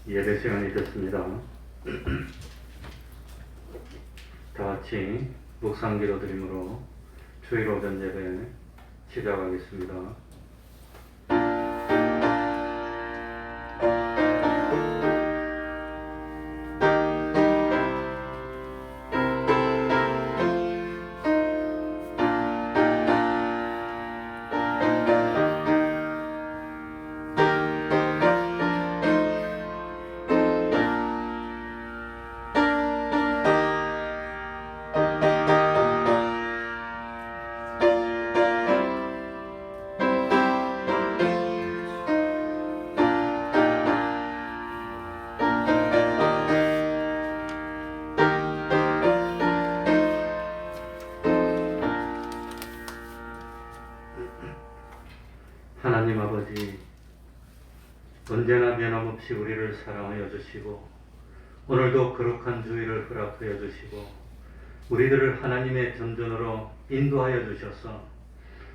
예배 시간이 됐습니다. 다 같이 묵상 기도 드림으로 주일 오전 예배 시작하겠습니다. 하나님 아버지, 언제나 변함없이 우리를 사랑하여 주시고 오늘도 거룩한 주일을 허락하여 주시고 우리들을 하나님의 전전으로 인도하여 주셔서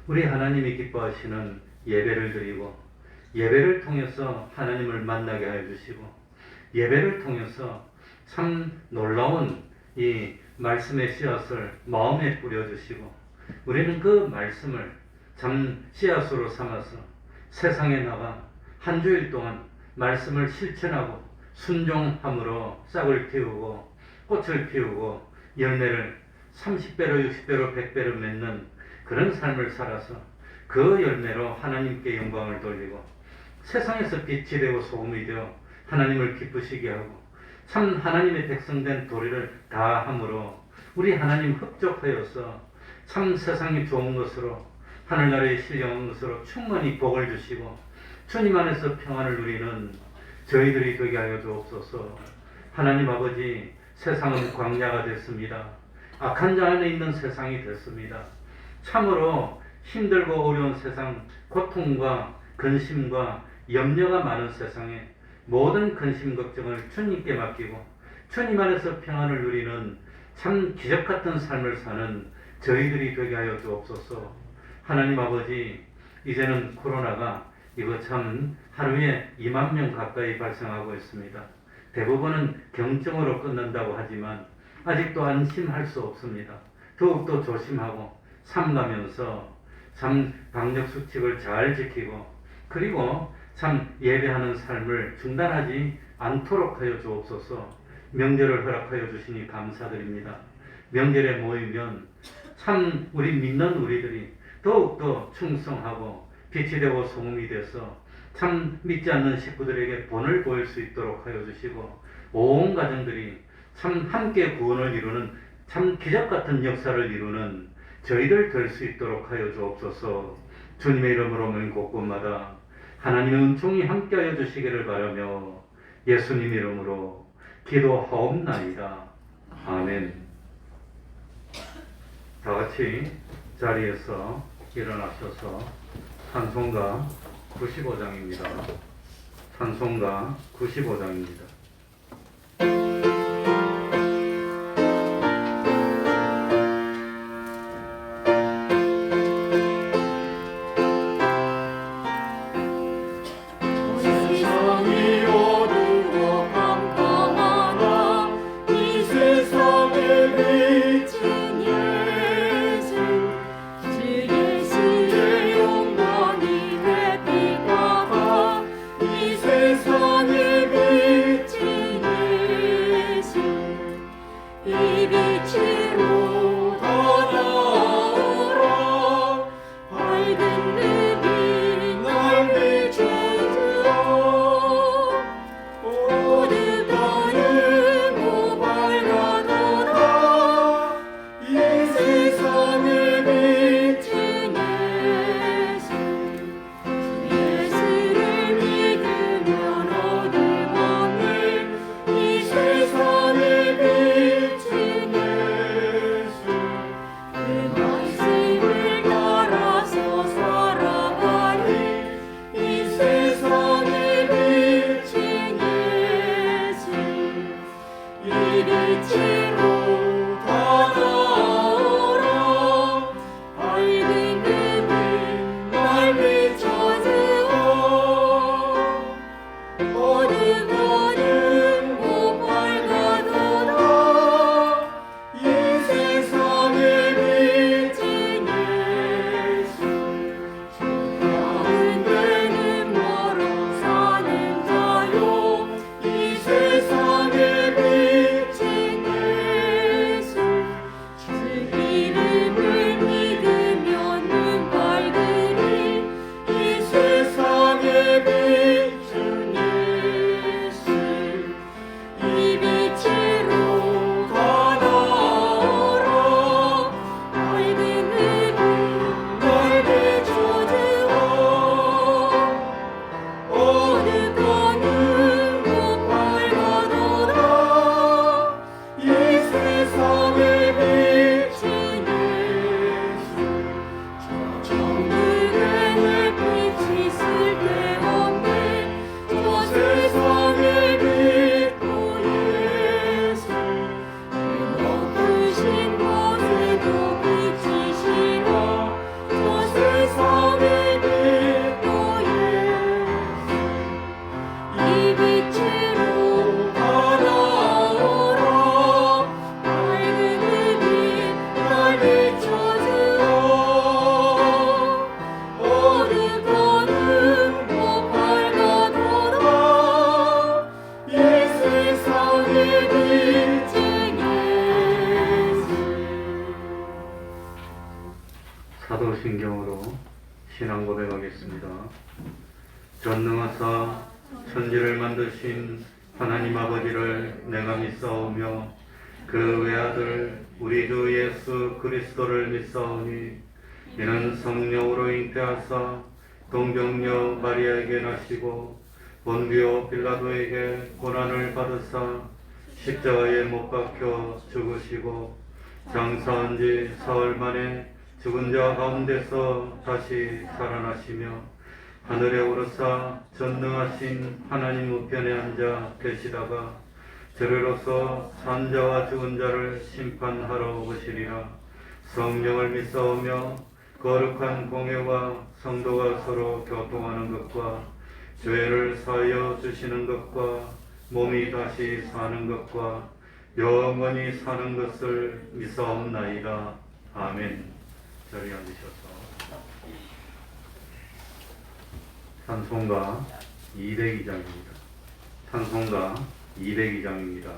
우리 하나님이 기뻐하시는 예배를 드리고 예배를 통해서 하나님을 만나게 하여 주시고 예배를 통해서 참 놀라운 이 말씀의 씨앗을 마음에 뿌려주시고 우리는 그 말씀을 참 씨앗으로 삼아서 세상에 나가 한 주일 동안 말씀을 실천하고 순종함으로 싹을 틔우고 꽃을 피우고 열매를 30배로 60배로 100배로 맺는 그런 삶을 살아서 그 열매로 하나님께 영광을 돌리고 세상에서 빛이 되고 소금이 되어 하나님을 기쁘시게 하고 참 하나님의 백성된 도리를 다함으로 우리 하나님 흡족하여서 참 세상이 좋은 것으로 하늘나라에 신령한 것으로 충만히 복을 주시고 주님 안에서 평안을 누리는 저희들이 되게 하여 주옵소서. 하나님 아버지, 세상은 광야가 됐습니다. 악한 자 안에 있는 세상이 됐습니다. 참으로 힘들고 어려운 세상, 고통과 근심과 염려가 많은 세상에 모든 근심 걱정을 주님께 맡기고 주님 안에서 평안을 누리는 참 기적같은 삶을 사는 저희들이 되게 하여 주옵소서. 하나님 아버지, 이제는 코로나가 이거 참 하루에 2만 명 가까이 발생하고 있습니다. 대부분은 경증으로 끝난다고 하지만 아직도 안심할 수 없습니다. 더욱더 조심하고 삼가면서 참 방역 수칙을 잘 지키고 그리고 참 예배하는 삶을 중단하지 않도록 하여 주옵소서. 명절을 허락하여 주시니 감사드립니다. 명절에 모이면 참 우리 믿는 우리들이 더욱더 충성하고 빛이 되고 소금이 돼서 참 믿지 않는 식구들에게 본을 보일 수 있도록 하여 주시고 온 가정들이 참 함께 구원을 이루는 참 기적같은 역사를 이루는 저희들 될 수 있도록 하여 주옵소서. 주님의 이름으로 오는 곳곳마다 하나님의 은총이 함께하여 주시기를 바라며 예수님 이름으로 기도하옵나이다. 아멘. 다 같이 자리에서 일어나셔서 찬송가 95장입니다. 찬송가 95장입니다. 사도신경으로 신앙 고백하겠습니다. 전능하사 천지를 만드신 하나님 아버지를 내가 믿사오며 그 외아들 우리 주 예수 그리스도를 믿사오니 이는 성령으로 잉태하사 동정녀 마리아에게 나시고 본디오 빌라도에게 고난을 받으사 십자가에 못 박혀 죽으시고 장사한 지 사흘 만에 죽은 자 가운데서 다시 살아나시며 하늘에 오르사 전능하신 하나님 우편에 앉아 계시다가 저리로서 산 자와 죽은 자를 심판하러 오시리라. 성령을 믿사오며 거룩한 공회와 성도가 서로 교통하는 것과 죄를 사하여 주시는 것과 몸이 다시 사는 것과 영원히 사는 것을 믿사옵나이다. 아멘. 자리에 앉으셔서 찬송가 202장입니다. 찬송가 202장입니다.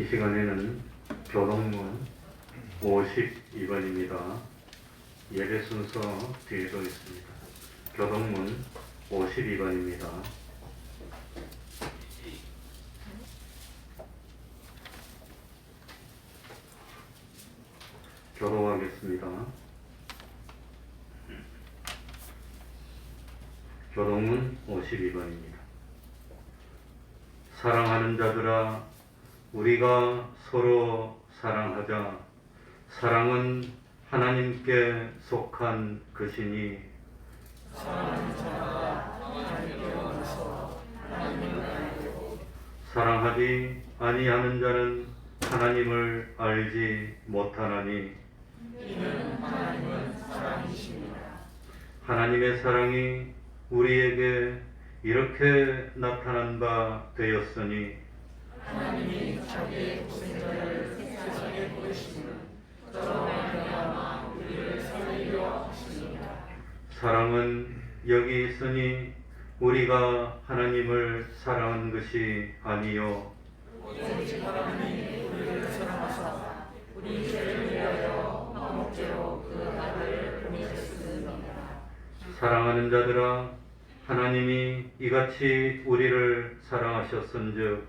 이 시간에는 교동문 52번입니다. 예배 순서 뒤에도 있습니다. 교동문 52번입니다. 교독하겠습니다. 교동문 52번입니다. 사랑하는 자들아, 우리가 서로 사랑하자. 사랑은 하나님께 속한 것이니 사랑하지 아니하는 자는 하나님을 알지 못하나니 이는 하나님은 사랑이십니다. 하나님의 사랑이 우리에게 이렇게 나타난 바 되었으니 하나님이 자기의 독생자를 세상에 보내심을 저로 말미암아 우리를 살리려 하십니다. 사랑은 여기 있으니 우리가 하나님을 사랑한 것이 아니요 오직 하나님이 우리를 사랑하사 우리 죄를 위하여 자들아, 하나님이 이같이 우리를 사랑하셨은즉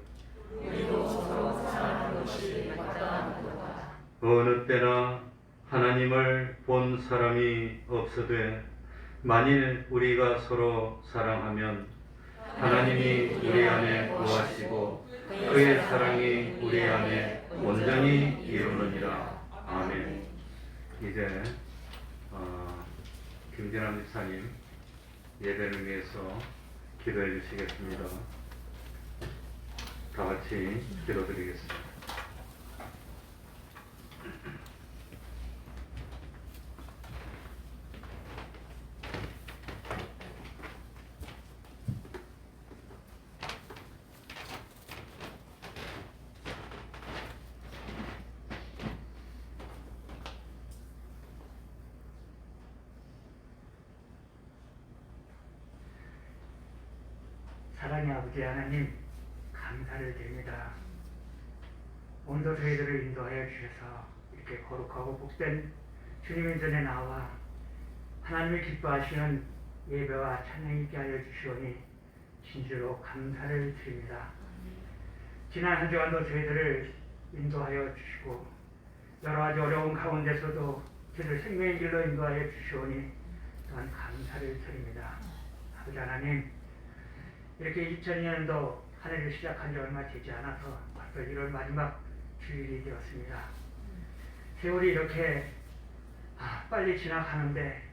우리도 서로 사랑하는 것이 마땅하도다. 어느 때나 하나님을 본 사람이 없으되 만일 우리가 서로 사랑하면 하나님이 우리 안에 거하시고 그의 사랑이 우리 안에 온전히 이루느니라. 아멘. 이제 김진환 목사님 예배를 위해서 기도해 주시겠습니다. 다 같이 기도드리겠습니다. 사랑의 아버지 하나님, 감사를 드립니다. 오늘도 저희들을 인도하여 주셔서 이렇게 거룩하고 복된 주님의 전에 나와 하나님을 기뻐하시는 예배와 찬양이 있게 하여 주시오니 진주로 감사를 드립니다. 지난 한 주간도 저희들을 인도하여 주시고 여러 가지 어려운 가운데서도 저희를 생명의 길로 인도하여 주시오니 또한 감사를 드립니다. 아버지 하나님, 이렇게 2000년도 한 해를 시작한 지 얼마 되지 않아서 벌써 1월 마지막 주일이 되었습니다. 세월이 이렇게 빨리 지나가는데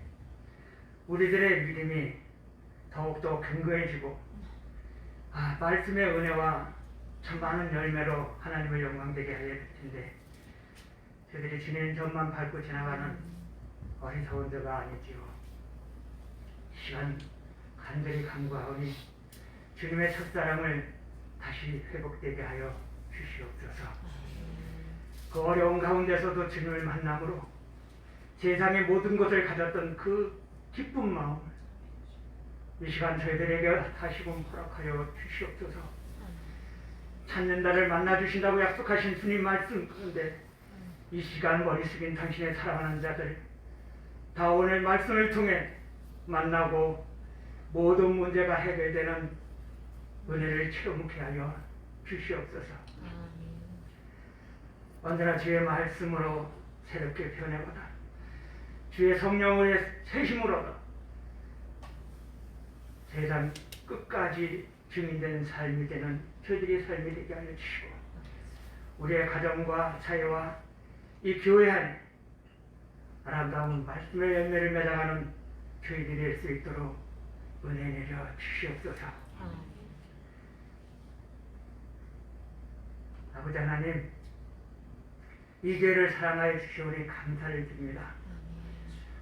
우리들의 믿음이 더욱더 견고해지고 말씀의 은혜와 참 많은 열매로 하나님을 영광되게 하여 줄 텐데 저들이 지낸 전만 밟고 지나가는 어리석은 자가 아니지요. 이 시간 간절히 간구하오니 주님의 첫사랑을 다시 회복되게 하여 주시옵소서. 그 어려운 가운데서도 주님을 만남으로 세상의 모든 것을 가졌던 그 기쁜 마음 이 시간 저희들에게 다시금 허락하여 주시옵소서. 찾는 날을 만나주신다고 약속하신 주님 말씀 가운데 이 시간 머리 숙인 당신의 사랑하는 자들 다 오늘 말씀을 통해 만나고 모든 문제가 해결되는 은혜를 체험케 하여 주시옵소서. 언제나 주의 말씀으로 새롭게 변해보다 주의 성령의 세심으로 세상 끝까지 증인된 삶이 되는 저희들의 삶이 되게 하여 주시고 우리의 가정과 사회와 이 교회 안에 아름다운 말씀의 열매를 맺어가는 저희들이 될 수 있도록 은혜 내려 주시옵소서. 아버지 하나님, 이 교회를 사랑하여 주시오니 감사를 드립니다.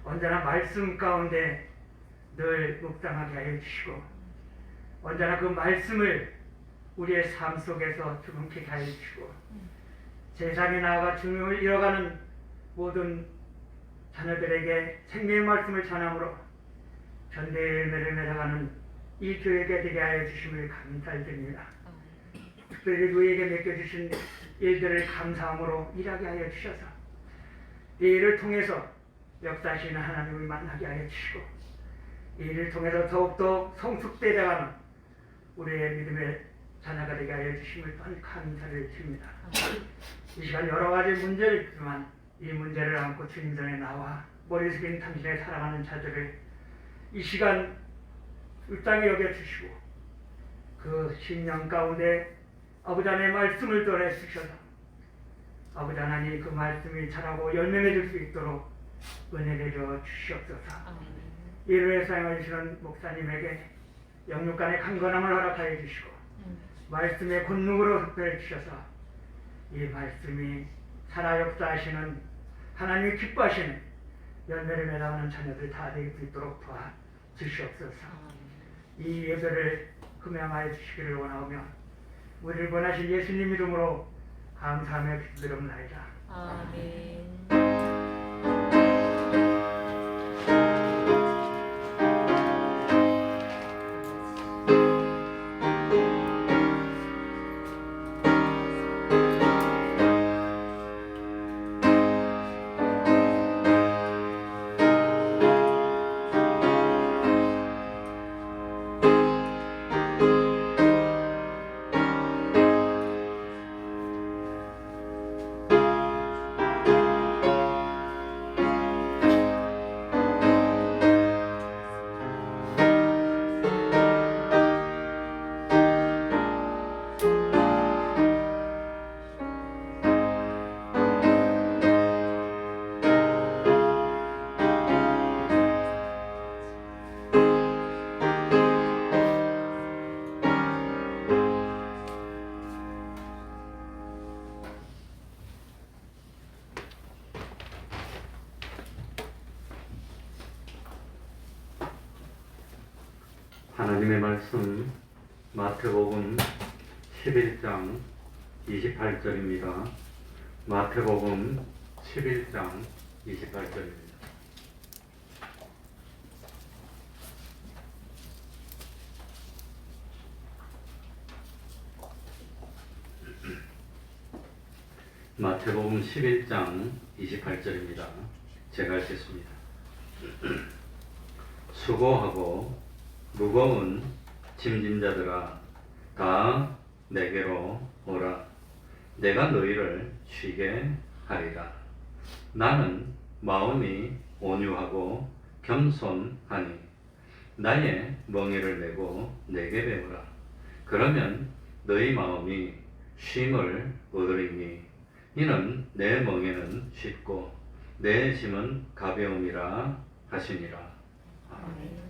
언제나 말씀 가운데 늘 묵상하게 하여 주시고 언제나 그 말씀을 우리의 삶 속에서 주름케 하여 주시고 세상에 나아가 주님을 잃어가는 모든 자녀들에게 생명의 말씀을 전함으로 전대의 열매를 맺어가는 이 교회가 되게 하여 주심을 감사드립니다. 특별히 우리에게 맡겨주신 일들을 감사함으로 일하게 하여 주셔서 이 일을 통해서 역사하시는 하나님을 만나게 하여 주시고 이 일을 통해서 더욱더 성숙되어가는 우리의 믿음의 자녀가 되게 하여 주심을 또한 감사를 드립니다. 이 시간 여러 가지 문제를 있지만 이 문제를 안고 주님 전에 나와 머리 숙인 당신의 사랑하는 자들을 이 시간 불쌍히 여겨주시고 그 심령 가운데 아버지 하나님의 말씀을 전해 주셔서 아버지 하나님 그 말씀이 자라고 열매 맺을 수 있도록 은혜 내려 주시옵소서. 이를 사용해 주시는 목사님에게 영육간의 강건함을 허락하여 주시고 말씀의 권능으로 흡수해 주셔서 이 말씀이 살아 역사하시는 하나님이 기뻐하시는 열매를 맺어가는 자녀들 다 될 수 있도록 도와 주시옵소서. 이 예배를 금양하여 주시기를 원하오며 우리를 원하신 예수님 이름으로 감사하며 기도드립니다. 아멘. 하나님의 말씀 마태복음 11장 28절입니다. 마태복음 11장 28절입니다. 마태복음 11장 28절입니다. 제가 읽겠습니다. 수고하고 무거운 짐진 자들아 다 내게로 오라. 내가 너희를 쉬게 하리라. 나는 마음이 온유하고 겸손하니 나의 멍에를 메고 내게 배우라. 그러면 너희 마음이 쉼을 얻으리니 이는 내 멍에는 쉽고 내 짐은 가벼움이라 하시니라. 아멘.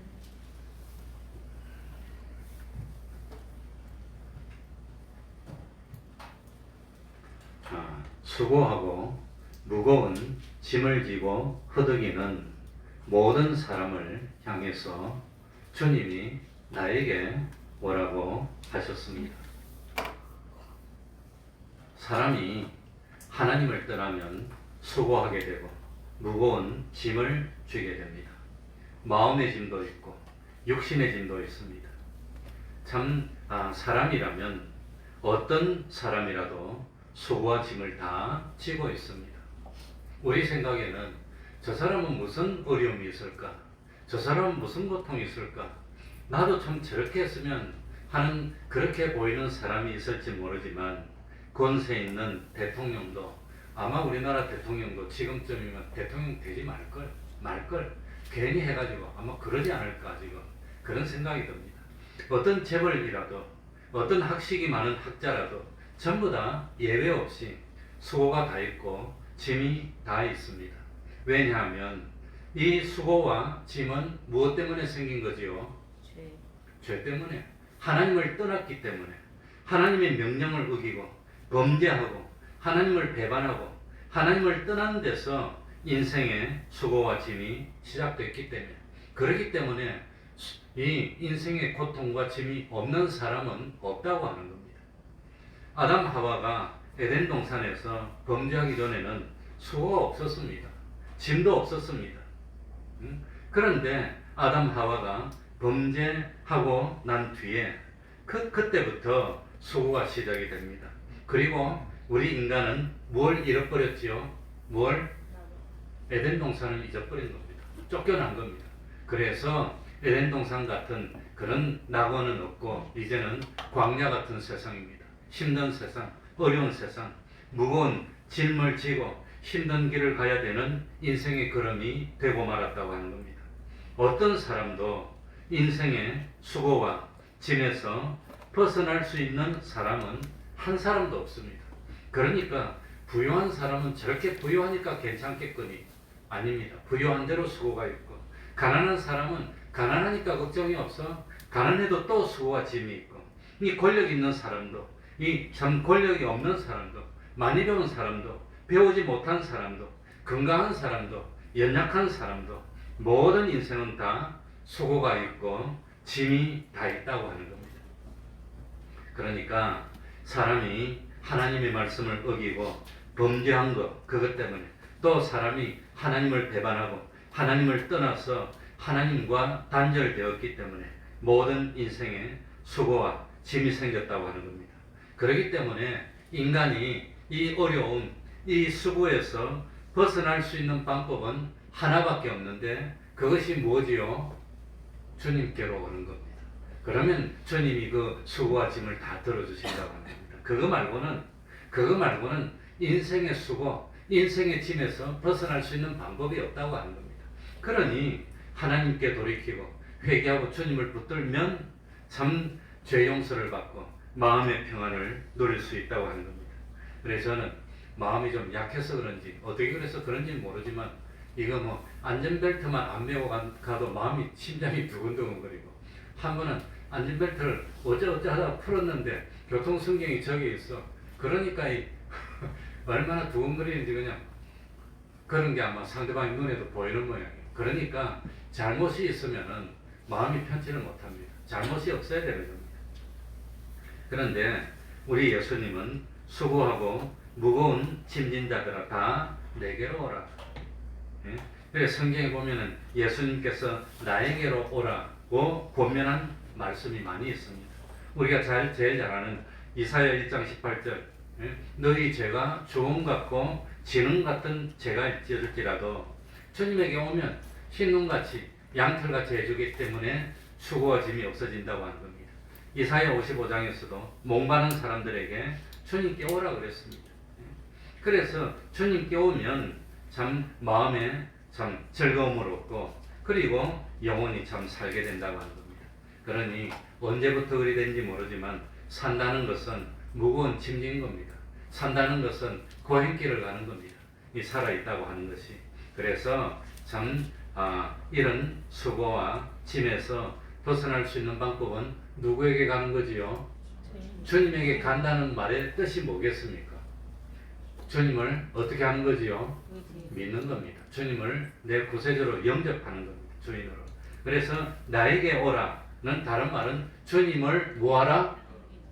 수고하고 무거운 짐을 지고 허덕이는 모든 사람을 향해서 주님이 나에게 오라고 하셨습니다. 사람이 하나님을 떠나면 수고하게 되고 무거운 짐을 지게 됩니다. 마음의 짐도 있고 육신의 짐도 있습니다. 참 사람이라면 어떤 사람이라도 수고와 짐을 다 지고 있습니다. 우리 생각에는 저 사람은 무슨 어려움이 있을까? 저 사람은 무슨 고통이 있을까? 나도 참 저렇게 했으면 하는 그렇게 보이는 사람이 있을지 모르지만 권세 있는 대통령도 아마 우리나라 대통령도 지금쯤이면 대통령 되지 말걸 괜히 해가지고 아마 그러지 않을까 지금 그런 생각이 듭니다. 어떤 재벌이라도 어떤 학식이 많은 학자라도 전부 다 예외 없이 수고가 다 있고 짐이 다 있습니다. 왜냐하면 이 수고와 짐은 무엇 때문에 생긴 거지요? 죄 때문에. 하나님을 떠났기 때문에. 하나님의 명령을 어기고 범죄하고 하나님을 배반하고 하나님을 떠나는 데서 인생의 수고와 짐이 시작됐기 때문에. 그렇기 때문에 이 인생의 고통과 짐이 없는 사람은 없다고 하는 겁니다. 아담 하와가 에덴 동산에서 범죄하기 전에는 수고가 없었습니다. 짐도 없었습니다. 그런데 아담 하와가 범죄하고 난 뒤에 그때부터 수고가 시작이 됩니다. 그리고 우리 인간은 뭘 잃어버렸지요? 에덴 동산을 잊어버린 겁니다. 쫓겨난 겁니다. 그래서 에덴 동산 같은 그런 낙원은 없고 이제는 광야 같은 세상입니다. 힘든 세상, 어려운 세상, 무거운 짐을 지고 힘든 길을 가야 되는 인생의 걸음이 되고 말았다고 하는 겁니다. 어떤 사람도 인생의 수고와 짐에서 벗어날 수 있는 사람은 한 사람도 없습니다. 그러니까 부유한 사람은 저렇게 부유하니까 괜찮겠거니 아닙니다. 부유한 대로 수고가 있고 가난한 사람은 가난하니까 걱정이 없어 가난해도 또 수고와 짐이 있고 이 권력 있는 사람도 이 참 권력이 없는 사람도 많이 배운 사람도 배우지 못한 사람도 건강한 사람도 연약한 사람도 모든 인생은 다 수고가 있고 짐이 다 있다고 하는 겁니다. 그러니까 사람이 하나님의 말씀을 어기고 범죄한 것 그것 때문에 또 사람이 하나님을 배반하고 하나님을 떠나서 하나님과 단절되었기 때문에 모든 인생에 수고와 짐이 생겼다고 하는 겁니다. 그렇기 때문에 인간이 이 어려움, 이 수고에서 벗어날 수 있는 방법은 하나밖에 없는데 그것이 뭐지요? 주님께로 오는 겁니다. 그러면 주님이 그 수고와 짐을 다 들어주신다고 합니다. 그거 말고는 인생의 수고, 인생의 짐에서 벗어날 수 있는 방법이 없다고 하는 겁니다. 그러니 하나님께 돌이키고 회개하고 주님을 붙들면 참 죄 용서를 받고 마음의 평안을 누릴 수 있다고 하는 겁니다. 그래서 저는 마음이 좀 약해서 그런지 어떻게 그래서 그런지는 모르지만 이거 뭐 안전벨트만 안 메고 가도 마음이 심장이 두근두근거리고 한 번은 안전벨트를 어쩌어쩌 하다가 풀었는데 교통순경이 저기 있어. 그러니까 얼마나 두근거리는지 그냥 그런 게 아마 상대방의 눈에도 보이는 모양이에요. 그러니까 잘못이 있으면은 마음이 편치를 못합니다. 잘못이 없어야 되는 겁니다. 그런데 우리 예수님은 수고하고 무거운 짐진 자들아 다 내게로 오라. 예? 그래서 성경에 보면은 예수님께서 나에게로 오라고 권면한 말씀이 많이 있습니다. 우리가 제일 잘 아는 이사야 1장 18절 예? 너희 죄가 주홍 같고 진흥 같은 죄가 있을지라도 주님에게 오면 흰눈같이 양털같이 해주기 때문에 수고와 짐이 없어진다고 하는 겁니다. 이사야 55장에서도 목마른 사람들에게 주님께 오라 그랬습니다. 그래서 주님께 오면 참 마음에 참 즐거움을 얻고 그리고 영원히 참 살게 된다고 하는 겁니다. 그러니 언제부터 그리 된지 모르지만 산다는 것은 무거운 짐진 겁니다. 산다는 것은 고행길을 가는 겁니다. 이 살아있다고 하는 것이. 그래서 참 이런 수고와 짐에서 벗어날 수 있는 방법은 누구에게 가는 거지요? 주님에게 간다는 말의 뜻이 뭐겠습니까? 주님을 어떻게 하는 거지요? 믿는 겁니다. 주님을 내 구세주로 영접하는 겁니다. 주인으로. 그래서 나에게 오라는 다른 말은 주님을 뭐하라?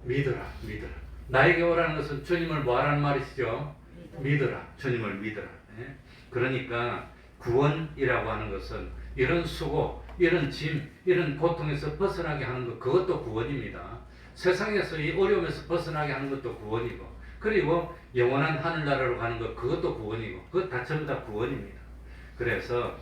믿으라. 믿으라. 나에게 오라는 것은 주님을 뭐하라는 말이시죠? 믿으라. 주님을 믿으라. 네? 그러니까 구원이라고 하는 것은 이런 수고, 이런 짐, 이런 고통에서 벗어나게 하는 것, 그것도 구원입니다. 세상에서 이 어려움에서 벗어나게 하는 것도 구원이고, 그리고 영원한 하늘나라로 가는 것, 그것도 구원이고, 그것 다 전부 다 구원입니다. 그래서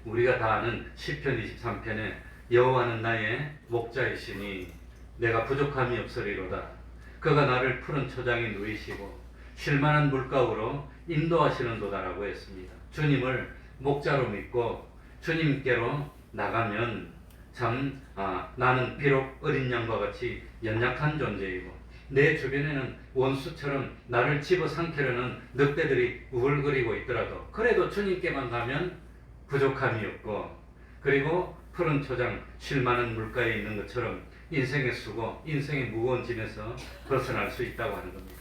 우리가 다 아는 시편 23편에 여호와는 나의 목자이시니 내가 부족함이 없으리로다. 그가 나를 푸른 초장에 누이시고 쉴만한 물가로 인도하시는도다라고 했습니다. 주님을 목자로 믿고 주님께로 나가면 참 나는 비록 어린 양과 같이 연약한 존재이고 내 주변에는 원수처럼 나를 집어삼키려는 늑대들이 우글거리고 있더라도 그래도 주님께만 가면 부족함이 없고 그리고 푸른 초장 쉴만한 물가에 있는 것처럼 인생의 수고, 인생의 무거운 짐에서 벗어날 수 있다고 하는 겁니다.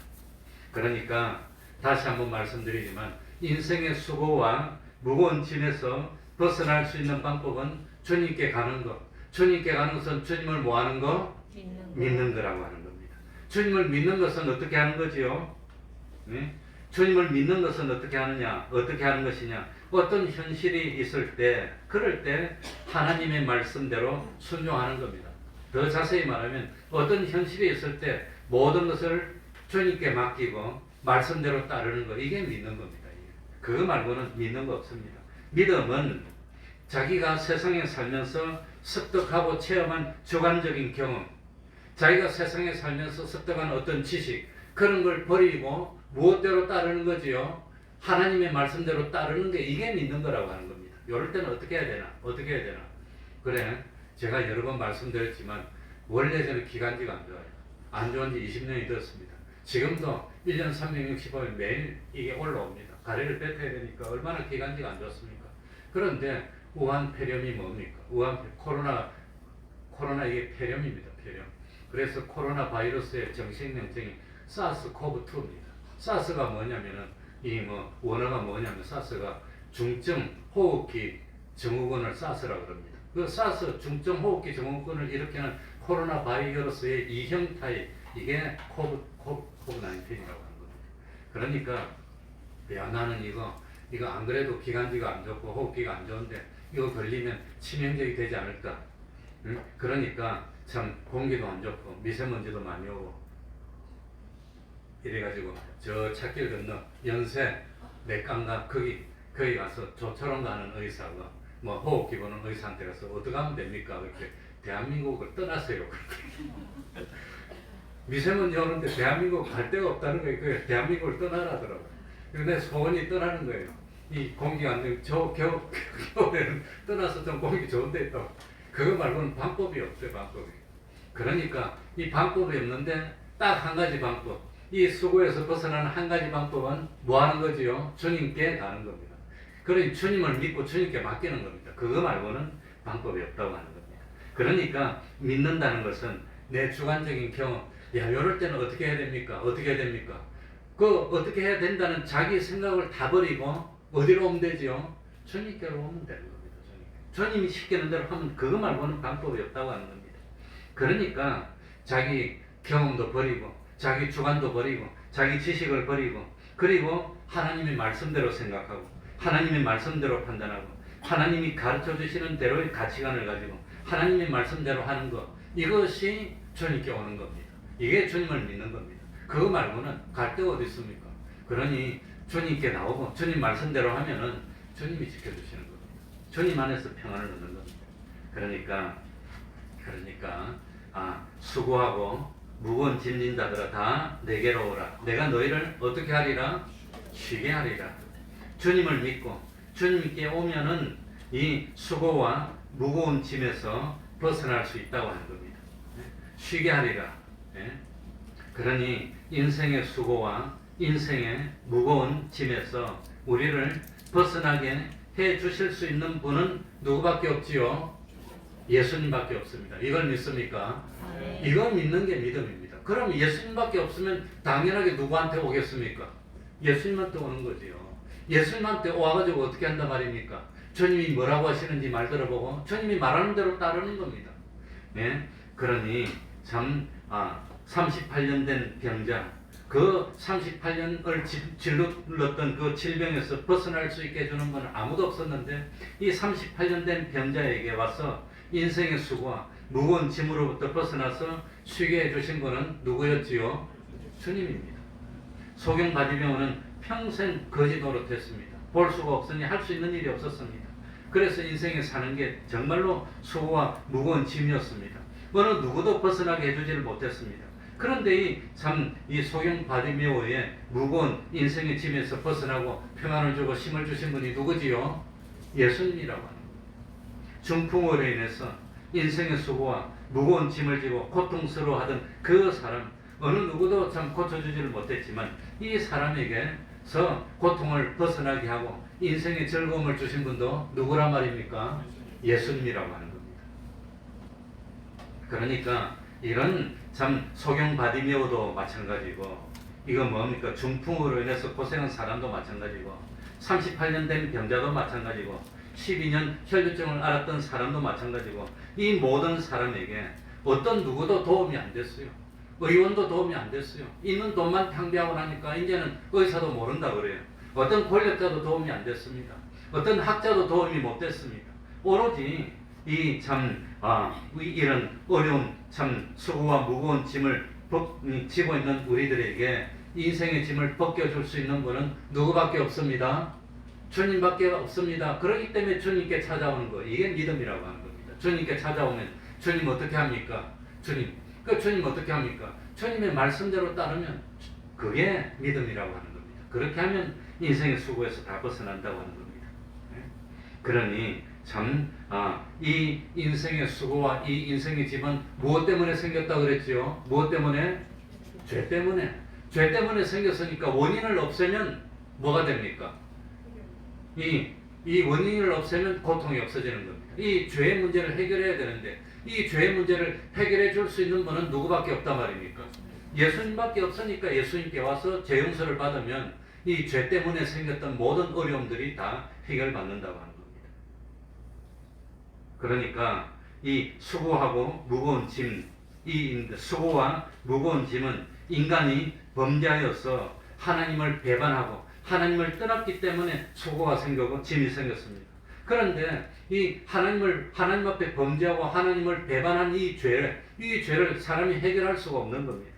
그러니까 다시 한번 말씀드리지만 인생의 수고와 무거운 짐에서 벗어날 수 있는 방법은 주님께 가는 것. 주님께 가는 것은 주님을 뭐 하는 거? 믿는 거라고 하는 겁니다. 주님을 믿는 것은 어떻게 하는 거지요? 네? 주님을 믿는 것은 어떻게 하느냐? 어떻게 하는 것이냐? 어떤 현실이 있을 때, 그럴 때 하나님의 말씀대로 순종하는 겁니다. 더 자세히 말하면 어떤 현실이 있을 때 모든 것을 주님께 맡기고 말씀대로 따르는 것, 이게 믿는 겁니다. 그거 말고는 믿는 거 없습니다. 믿음은 자기가 세상에 살면서 습득하고 체험한 주관적인 경험, 자기가 세상에 살면서 습득한 어떤 지식, 그런 걸 버리고 무엇대로 따르는 거지요? 하나님의 말씀대로 따르는 게 이게 믿는 거라고 하는 겁니다. 이럴 때는 어떻게 해야 되나? 어떻게 해야 되나? 그래, 제가 여러 번 말씀드렸지만 원래 저는 기관지가 안 좋아요. 안 좋은 지 20년이 되었습니다. 지금도 1년 365일 매일 이게 올라옵니다. 가래를 뱉어야 되니까 얼마나 기관지가 안 좋습니까? 그런데 우한 폐렴이 뭡니까? 코로나 이게 폐렴입니다. 폐렴. 그래서 코로나 바이러스의 정식 명칭이 사스코브2입니다. 사스가 뭐냐면은 원어가 뭐냐면 사스가 중증 호흡기 증후군을 사스라고 그럽니다. 그 사스 중증 호흡기 증후군을 일으키는 코로나 바이러스의 2형 타입, 이게 코브19이라고 하는 겁니다. 그러니까 야, 나는 이거 안 그래도 기관지가 안 좋고 호흡기가 안 좋은데 이거 걸리면 치명적이 되지 않을까? 응? 그러니까 참 공기도 안 좋고 미세먼지도 많이 오고 이래가지고 저 찻길 건너 연세 맥강가 거기 가서 조처럼 가는 의사가 뭐 호흡기 보는 의사한테 가서 어떻게 하면 됩니까? 그렇게 대한민국을 떠나세요. 미세먼지 오는데 대한민국 갈 데가 없다는 거예요. 그 대한민국을 떠나라더라고요. 근데 소원이 떠나는 거예요. 이 공기가 안 되고 겨울에는 떠나서 좀 공기 좋은 데 있다고. 그거 말고는 방법이 없어요. 방법이. 그러니까 이 방법이 없는데 딱 한 가지 방법. 이 수고에서 벗어나는 한 가지 방법은 뭐 하는 거지요? 주님께 가는 겁니다. 그러니 주님을 믿고 주님께 맡기는 겁니다. 그거 말고는 방법이 없다고 하는 겁니다. 그러니까 믿는다는 것은 내 주관적인 경험, 야, 이럴 때는 어떻게 해야 됩니까? 어떻게 해야 됩니까? 그 어떻게 해야 된다는 자기 생각을 다 버리고 어디로 오면 되지요? 주님께로 오면 되는 겁니다. 주님께. 주님이 시키는 대로 하면 그거 말고는 방법이 없다고 하는 겁니다. 그러니까 자기 경험도 버리고 자기 주관도 버리고 자기 지식을 버리고 그리고 하나님의 말씀대로 생각하고 하나님의 말씀대로 판단하고 하나님이 가르쳐 주시는 대로의 가치관을 가지고 하나님의 말씀대로 하는 것, 이것이 주님께 오는 겁니다. 이게 주님을 믿는 겁니다. 그거 말고는 갈 데가 어디 있습니까? 그러니 주님께 나오고 주님 말씀대로 하면은 주님이 지켜주시는 겁니다. 주님 안에서 평안을 얻는 겁니다. 그러니까 수고하고 무거운 짐진 자들아 다 내게로 오라. 내가 너희를 어떻게 하리라? 쉬게 하리라. 주님을 믿고 주님께 오면은 이 수고와 무거운 짐에서 벗어날 수 있다고 하는 겁니다. 쉬게 하리라. 그러니 인생의 수고와 인생의 무거운 짐에서 우리를 벗어나게 해 주실 수 있는 분은 누구밖에 없지요? 예수님밖에 없습니다. 이걸 믿습니까? 네. 이걸 믿는 게 믿음입니다. 그럼 예수님밖에 없으면 당연하게 누구한테 오겠습니까? 예수님한테 오는 거지요. 예수님한테 와가지고 어떻게 한단 말입니까? 주님이 뭐라고 하시는지 말 들어보고 주님이 말하는 대로 따르는 겁니다. 그러니 참 38년 된 병자, 그 38년을 질렀던 그 질병에서 벗어날 수 있게 해주는 분은 아무도 없었는데 이 38년 된 병자에게 와서 인생의 수고와 무거운 짐으로부터 벗어나서 쉬게 해주신 분은 누구였지요? 주님입니다. 소경 바디메오는 평생 거지 노릇했습니다. 볼 수가 없으니 할 수 있는 일이 없었습니다. 그래서 인생에 사는 게 정말로 수고와 무거운 짐이었습니다. 어느 누구도 벗어나게 해주지를 못했습니다. 그런데 이 소경 바디메오의 무거운 인생의 짐에서 벗어나고 평안을 주고 힘을 주신 분이 누구지요? 예수님이라고 하는 겁니다. 중풍으로 인해서 인생의 수고와 무거운 짐을 지고 고통스러워하던 그 사람, 어느 누구도 참 고쳐주지를 못했지만 이 사람에게서 고통을 벗어나게 하고 인생의 즐거움을 주신 분도 누구란 말입니까? 예수님이라고 하는 겁니다. 그러니까 이런 참 소경 바디메오도 마찬가지고, 이거 뭡니까? 중풍으로 인해서 고생한 사람도 마찬가지고, 38년 된 병자도 마찬가지고, 12년 혈류증을 앓았던 사람도 마찬가지고, 이 모든 사람에게 어떤 누구도 도움이 안 됐어요. 의원도 도움이 안 됐어요. 있는 돈만 탕비하고 나니까 이제는 의사도 모른다 그래요. 어떤 권력자도 도움이 안 됐습니다. 어떤 학자도 도움이 못 됐습니다. 오로지 이런 어려운 참 수고와 무거운 짐을 지고 있는 우리들에게 인생의 짐을 벗겨줄 수 있는 분은 누구밖에 없습니다. 주님밖에 없습니다. 그렇기 때문에 주님께 찾아오는 거, 이게 믿음이라고 하는 겁니다. 주님께 찾아오면 주님 어떻게 합니까? 주님 어떻게 합니까? 주님의 말씀대로 따르면 그게 믿음이라고 하는 겁니다. 그렇게 하면 인생의 수고에서 다 벗어난다고 하는 겁니다. 그러니 이 인생의 수고와 이 인생의 짐은 무엇 때문에 생겼다 그랬지요? 무엇 때문에? 죄 때문에. 죄 때문에 생겼으니까 원인을 없애면 뭐가 됩니까? 이 원인을 없애면 고통이 없어지는 겁니다. 이 죄의 문제를 해결해야 되는데 이 죄의 문제를 해결해 줄 수 있는 분은 누구밖에 없단 말입니까? 예수님밖에 없으니까 예수님께 와서 죄 용서를 받으면 이 죄 때문에 생겼던 모든 어려움들이 다 해결받는다고 하는 겁니다. 그러니까 이 수고하고 무거운 짐, 이 수고와 무거운 짐은 인간이 범죄하여서 하나님을 배반하고 하나님을 떠났기 때문에 수고가 생기고 짐이 생겼습니다. 그런데 이 하나님 앞에 범죄하고 하나님을 배반한 이 죄를 사람이 해결할 수가 없는 겁니다.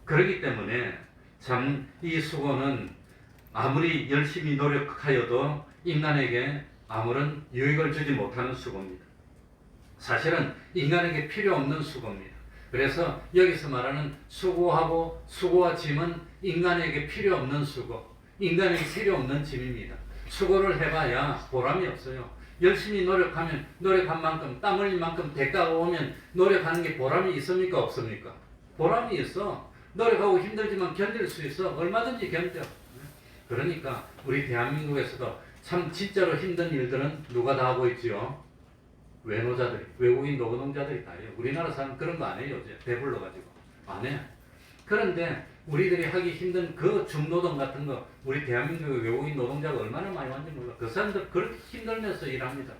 그렇기 때문에 참 이 수고는 아무리 열심히 노력하여도 인간에게 아무런 유익을 주지 못하는 수고입니다. 사실은 인간에게 필요 없는 수고입니다. 그래서 여기서 말하는 수고와 짐은 인간에게 필요 없는 수고, 인간에게 필요 없는 짐입니다. 수고를 해봐야 보람이 없어요. 열심히 노력하면 노력한 만큼, 땀 흘린 만큼 대가가 오면 노력하는 게 보람이 있습니까? 없습니까? 보람이 있어. 노력하고 힘들지만 견딜 수 있어. 얼마든지 견뎌. 그러니까 우리 대한민국에서도 참 진짜로 힘든 일들은 누가 다 하고 있지요? 외노자들이, 외국인 노동자들이 다 해요. 우리나라 사람 그런 거 안 해요. 배불러가지고 안 해. 그런데 우리들이 하기 힘든 그 중노동 같은 거, 우리 대한민국의 외국인 노동자가 얼마나 많이 왔는지 몰라. 그 사람들 그렇게 힘들면서 일합니다.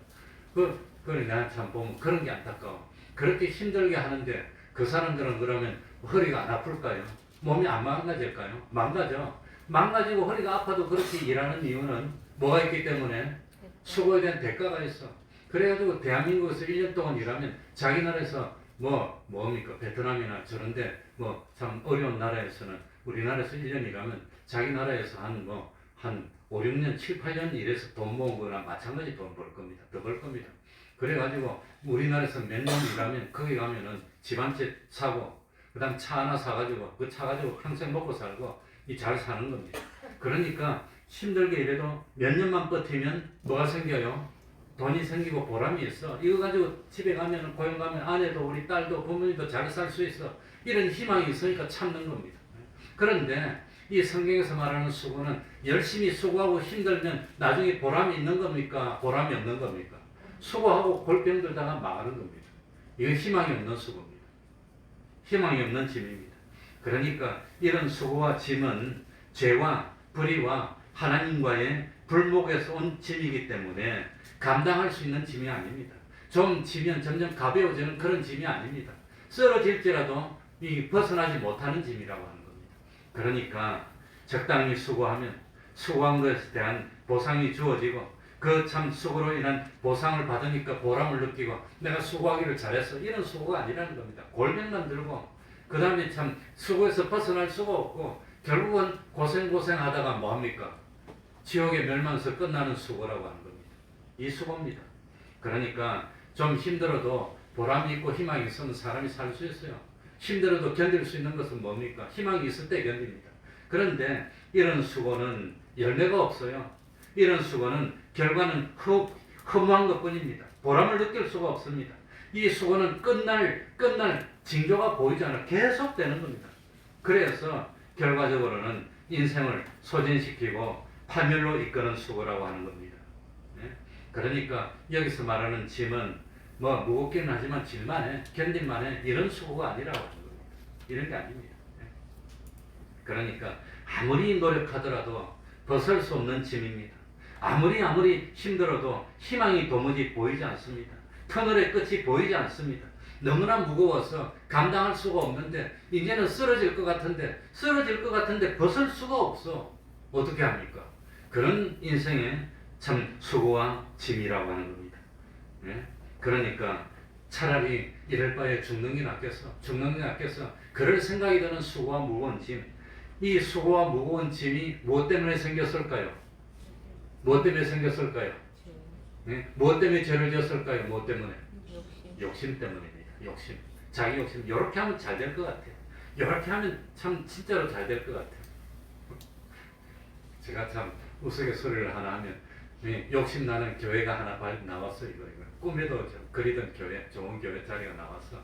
그걸 내가 참 보면 그런 게 안타까워. 그렇게 힘들게 하는데 그 사람들은 그러면 허리가 안 아플까요? 몸이 안 망가질까요? 망가져. 망가지고 허리가 아파도 그렇게 일하는 이유는 뭐가 있기 때문에 수고에 대한 대가가 있어. 그래가지고 대한민국에서 1년 동안 일하면 자기 나라에서 뭡니까? 베트남이나 저런데 참 어려운 나라에서는 우리나라에서 1년 일하면 자기 나라에서 한 5, 6년, 7, 8년 일해서 돈 모은 거랑 마찬가지 돈 벌 겁니다. 더 벌 겁니다. 그래가지고 우리나라에서 몇 년 일하면 거기 가면은 집 한 채 사고 그 다음 차 하나 사가지고 그 차 가지고 평생 먹고 살고 잘 사는 겁니다. 그러니까 힘들게 일해도 몇 년만 버티면 뭐가 생겨요? 돈이 생기고 보람이 있어. 이거 가지고 집에 가면 고향 가면 아내도 우리 딸도 부모님도 잘 살 수 있어. 이런 희망이 있으니까 참는 겁니다. 그런데 이 성경에서 말하는 수고는 열심히 수고하고 힘들면 나중에 보람이 있는 겁니까? 보람이 없는 겁니까? 수고하고 골병 들다가 망하는 겁니다. 이건 희망이 없는 수고입니다. 희망이 없는 짐입니다. 그러니까 이런 수고와 짐은 죄와 불의와 하나님과의 불목에서 온 짐이기 때문에 감당할 수 있는 짐이 아닙니다. 좀 지면 점점 가벼워지는 그런 짐이 아닙니다. 쓰러질지라도 벗어나지 못하는 짐이라고 하는 겁니다. 그러니까 적당히 수고하면 수고한 것에 대한 보상이 주어지고 그 참 수고로 인한 보상을 받으니까 보람을 느끼고 내가 수고하기를 잘했어. 이런 수고가 아니라는 겁니다. 골병만 들고 그 다음에 참 수고에서 벗어날 수가 없고 결국은 고생하다가 뭐합니까? 지옥의 멸망에서 끝나는 수고라고 하는 겁니다. 이 수고입니다. 그러니까 좀 힘들어도 보람이 있고 희망이 있으면 사람이 살 수 있어요. 힘들어도 견딜 수 있는 것은 뭡니까? 희망이 있을 때 견딥니다. 그런데 이런 수고는 열매가 없어요. 이런 수고는 결과는 허무한 것뿐입니다. 보람을 느낄 수가 없습니다. 이 수고는 끝날 징조가 보이지 않아 계속되는 겁니다. 그래서 결과적으로는 인생을 소진시키고 파멸로 이끄는 수고라고 하는 겁니다. 네? 그러니까 여기서 말하는 짐은 무겁기는 하지만 질만해, 견딜만해 이런 수고가 아니라고 하는 겁니다. 이런 게 아닙니다. 네? 그러니까 아무리 노력하더라도 벗을 수 없는 짐입니다. 아무리 힘들어도 희망이 도무지 보이지 않습니다. 터널의 끝이 보이지 않습니다. 너무나 무거워서 감당할 수가 없는데 이제는 쓰러질 것 같은데 벗을 수가 없어. 어떻게 합니까? 그런 인생의 참 수고와 짐이라고 하는 겁니다. 네? 그러니까 차라리 이럴 바에 죽는 게 낫겠어. 그럴 생각이 드는 수고와 무거운 짐. 이 수고와 무거운 짐이 무엇 때문에 생겼을까요? 무엇 때문에 생겼을까요? 네? 무엇 때문에 죄를 지었을까요? 무엇 때문에? 욕심 때문입니다. 욕심. 자기 욕심. 이렇게 하면 잘 될 것 같아요. 이렇게 하면 참 진짜로 잘 될 것 같아요. 제가 참 우스갯소리를 하나 하면 욕심 나는 교회가 하나 나왔어요. 이거. 꿈에도 그리던 교회, 좋은 교회 자리가 나왔어.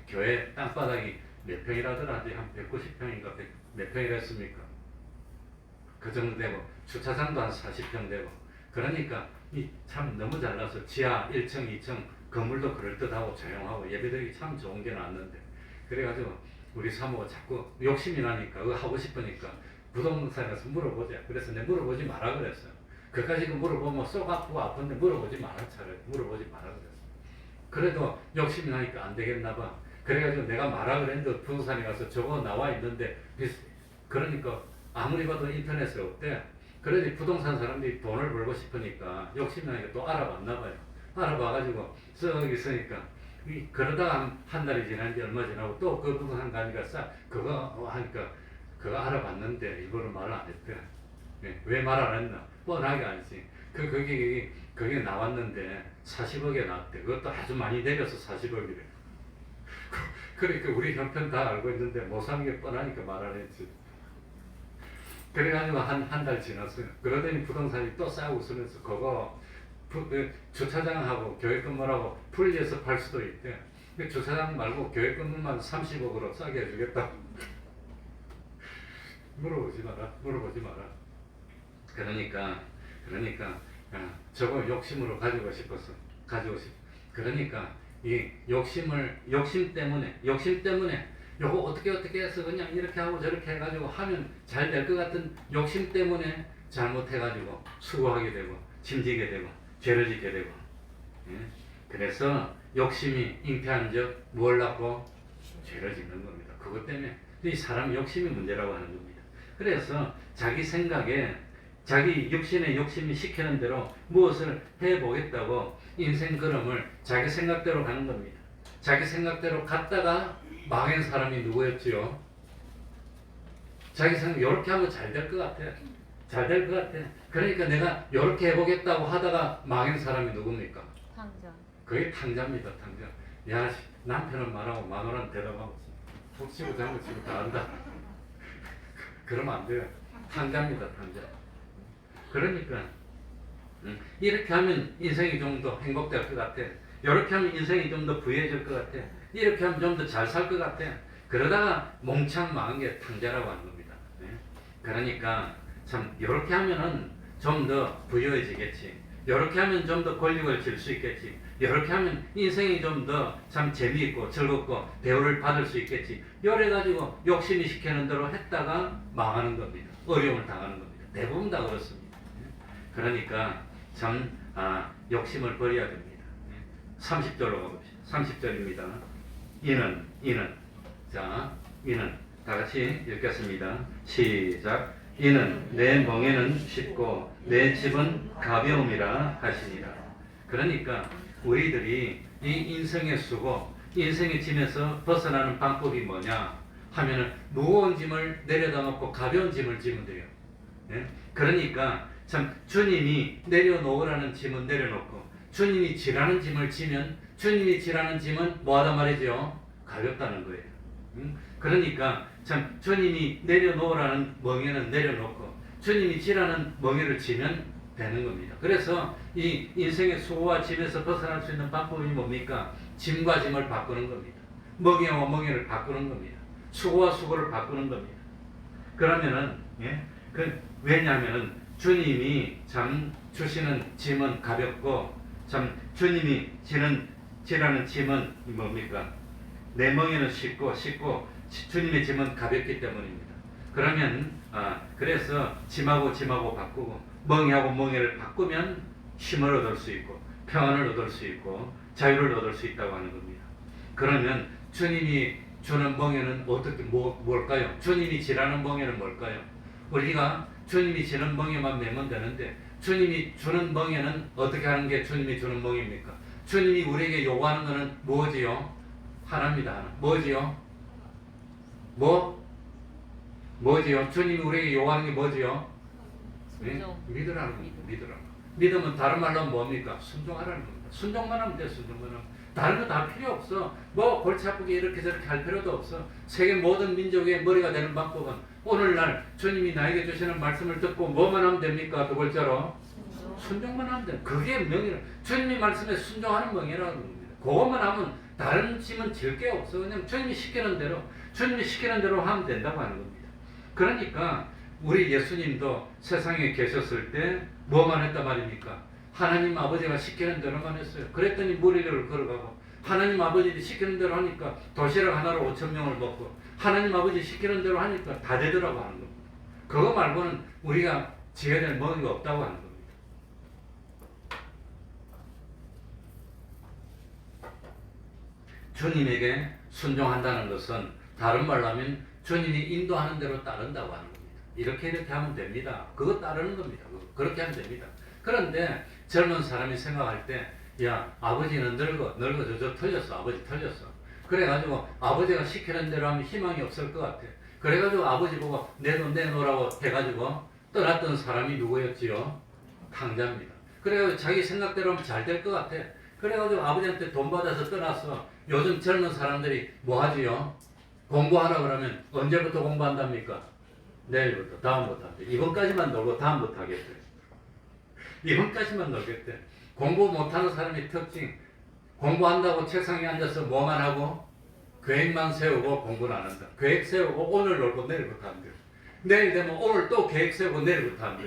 교회 땅바닥이 몇 평이라더라? 한 190평인가 몇 평이랬습니까? 그 정도 되고 주차장도 한 40평 되고 그러니까 참 너무 잘나서 지하 1층, 2층 건물도 그럴듯하고 조용하고 예배드리기 참 좋은 게 나왔는데 그래가지고 우리 사모가 자꾸 욕심이 나니까 그거 하고 싶으니까 부동산에 가서 물어보자. 그래서 내가 물어보지 마라 그랬어요. 그까지 물어보면 속 아프고 아픈데 물어보지 마라 차라리 물어보지 마라 그랬어요. 그래도 욕심이 나니까 안 되겠나 봐. 그래가지고 내가 말하 그랬는데 부동산에 가서 저거 나와 있는데 그러니까 아무리 봐도 인터넷에 없대. 그러니 부동산 사람들이 돈을 벌고 싶으니까 욕심이 나니까 또 알아봤나 봐요. 알아봐가지고 썩 있으니까 그러다가 한 달이 지났는지 얼마 지나고 또 그 부동산 가니까 그거 하니까 그거 알아봤는데 이거를 말 안 했대. 왜 말 안 했나? 뻔하게 알지. 그게 나왔는데 40억에 나왔대. 그것도 아주 많이 내려서 40억이래. 그러니까 우리 형편 다 알고 있는데 못 사는 게 뻔하니까 말 안 했지. 그래가지고 한 달 지났어요. 그러더니 부동산이 또 싸고 웃으면서 그거 주차장하고 교회 건물하고 분리해서 팔 수도 있대. 주차장 말고 교회 건물만 30억으로 싸게 해주겠다. 물어보지 마라. 그러니까 저거 욕심으로 가지고 싶어서 그러니까 이 욕심 때문에 요거 어떻게 해서 그냥 이렇게 하고 저렇게 해가지고 하면 잘 될 것 같은 욕심 때문에 잘못해가지고 수고하게 되고 짐지게 되고 죄를 짓게 되고 예? 그래서 욕심이 잉태한 적 뭘 낳고 죄를 짓는 겁니다. 그것 때문에 이 사람 욕심이 문제라고 하는 겁니다. 그래서 자기 생각에 자기 육신의 욕심이 시키는 대로 무엇을 해보겠다고 인생 걸음을 자기 생각대로 가는 겁니다. 자기 생각대로 갔다가 망한 사람이 누구였지요? 자기 생각 이렇게 하면 잘 될 것 같아. 잘 될 것 같아. 그러니까 내가 이렇게 해보겠다고 하다가 망한 사람이 누굽니까? 탕자. 그게 탕자입니다. 탕자. 야, 남편은 말하고 마누라는 대답하고 툭 치고 장구 치고 다 한다. 그러면 안 돼요. 탕자입니다. 탕자. 그러니까 이렇게 하면 인생이 좀 더 행복될 것 같아. 이렇게 하면 인생이 좀 더 부유해질 것 같아. 이렇게 하면 좀 더 잘 살 것 같아. 그러다가 몽창 망한 게 탕자라고 하는 겁니다. 네? 그러니까 참 이렇게 하면은 좀 더 부유해지겠지. 이렇게 하면 좀 더 권력을 질 수 있겠지. 이렇게 하면 인생이 좀 더 참 재미있고 즐겁고 대우를 받을 수 있겠지. 이래가지고 욕심이 시키는 대로 했다가 망하는 겁니다. 어려움을 당하는 겁니다. 대부분 다 그렇습니다. 그러니까 참 욕심을 버려야 됩니다. 30절로 가봅시다. 30절입니다. 이는 다 같이 읽겠습니다. 시작. 이는 내 멍에는 쉽고 내 짐은 가벼움이라 하시니라. 그러니까 우리들이 이 인생의 수고, 인생의 짐에서 벗어나는 방법이 뭐냐 하면은 무거운 짐을 내려다 놓고 가벼운 짐을 지면 돼요. 예? 그러니까 참 주님이 내려놓으라는 짐은 내려놓고 주님이 지라는 짐을 지면 주님이 지라는 짐은 뭐하단 말이죠? 가볍다는 거예요. 그러니까 참 주님이 내려놓으라는 멍에는 내려놓고 주님이 지라는 멍에를 지면 되는 겁니다. 그래서 이 인생의 수고와 짐에서 벗어날 수 있는 방법이 뭡니까? 짐과 짐을 바꾸는 겁니다. 멍에와 멍에를 바꾸는 겁니다. 수고와 수고를 바꾸는 겁니다. 그러면은 왜냐하면은 주님이 참 주시는 짐은 가볍고 참 주님이 지라는 짐은 뭡니까? 내 멍에는 쉽고 주님의 짐은 가볍기 때문입니다. 그러면 그래서 짐하고 바꾸고 멍에하고 멍에를 바꾸면 힘을 얻을 수 있고 평안을 얻을 수 있고 자유를 얻을 수 있다고 하는 겁니다. 그러면 주님이 주는 멍에는 어떻게 뭘까요? 주님이 지라는 멍에는 뭘까요? 우리가 주님이 지는 멍에만 매면 되는데 주님이 주는 멍에는 어떻게 하는 게 주님이 주는 멍입니까? 주님이 우리에게 요구하는 것은 뭐지요? 하나입니다. 하나. 뭐지요? 뭐지요? 주님이 우리에게 요구하는 게 뭐지요? 네? 믿으라는 겁니다. 믿으라는 거. 믿으면 다른 말로 하면 뭡니까? 순종하라는 겁니다. 순종만 하면 돼. 순종만 하면. 다른 거 다 필요 없어. 뭐 골치 아프게 이렇게 저렇게 할 필요도 없어. 세계 모든 민족의 머리가 되는 방법은 오늘날 주님이 나에게 주시는 말씀을 듣고 뭐만 하면 됩니까? 두 번째로 순종만 하면 돼. 그게 명예라. 주님이 말씀에 순종하는 명예라는 겁니다. 그것만 하면 다른 짐은 질 게 없어. 그냥 주님이 시키는 대로 하면 된다고 하는 겁니다. 그러니까 우리 예수님도 세상에 계셨을 때 뭐만 했단 말입니까? 하나님 아버지가 시키는 대로만 했어요. 그랬더니 무리를 걸어가고 하나님 아버지 시키는 대로 하니까 도시락 하나로 5,000명을 먹고 하나님 아버지 시키는 대로 하니까 다 되더라고 하는 겁니다. 그거 말고는 우리가 지어야 될 먹이가 없다고 하는 겁니다. 주님에게 순종한다는 것은 다른 말로 하면 주님이 인도하는 대로 따른다고 하는 겁니다. 이렇게 하면 됩니다. 그거 따르는 겁니다. 그렇게 하면 됩니다. 그런데 젊은 사람이 생각할 때 야 아버지는 늙어 저 틀렸어. 아버지 틀렸어. 그래가지고 아버지가 시키는 대로 하면 희망이 없을 것 같아. 그래가지고 아버지 보고 내 돈 내놓으라고 해가지고 떠났던 사람이 누구였지요? 탕자입니다. 그래가지고 자기 생각대로 하면 잘 될 것 같아. 그래가지고 아버지한테 돈 받아서 떠났어. 요즘 젊은 사람들이 뭐 하지요? 공부하라 그러면 언제부터 공부한답니까? 내일부터, 다음부터 한대. 이번까지만 놀고 다음부터 하겠대. 이번까지만 놀겠대. 공부 못하는 사람의 특징, 공부한다고 책상에 앉아서 뭐만 하고 계획만 세우고 공부는 안 한다. 계획 세우고 오늘 놀고 내일부터 한대. 내일 되면 오늘 또 계획 세우고 내일부터 한대.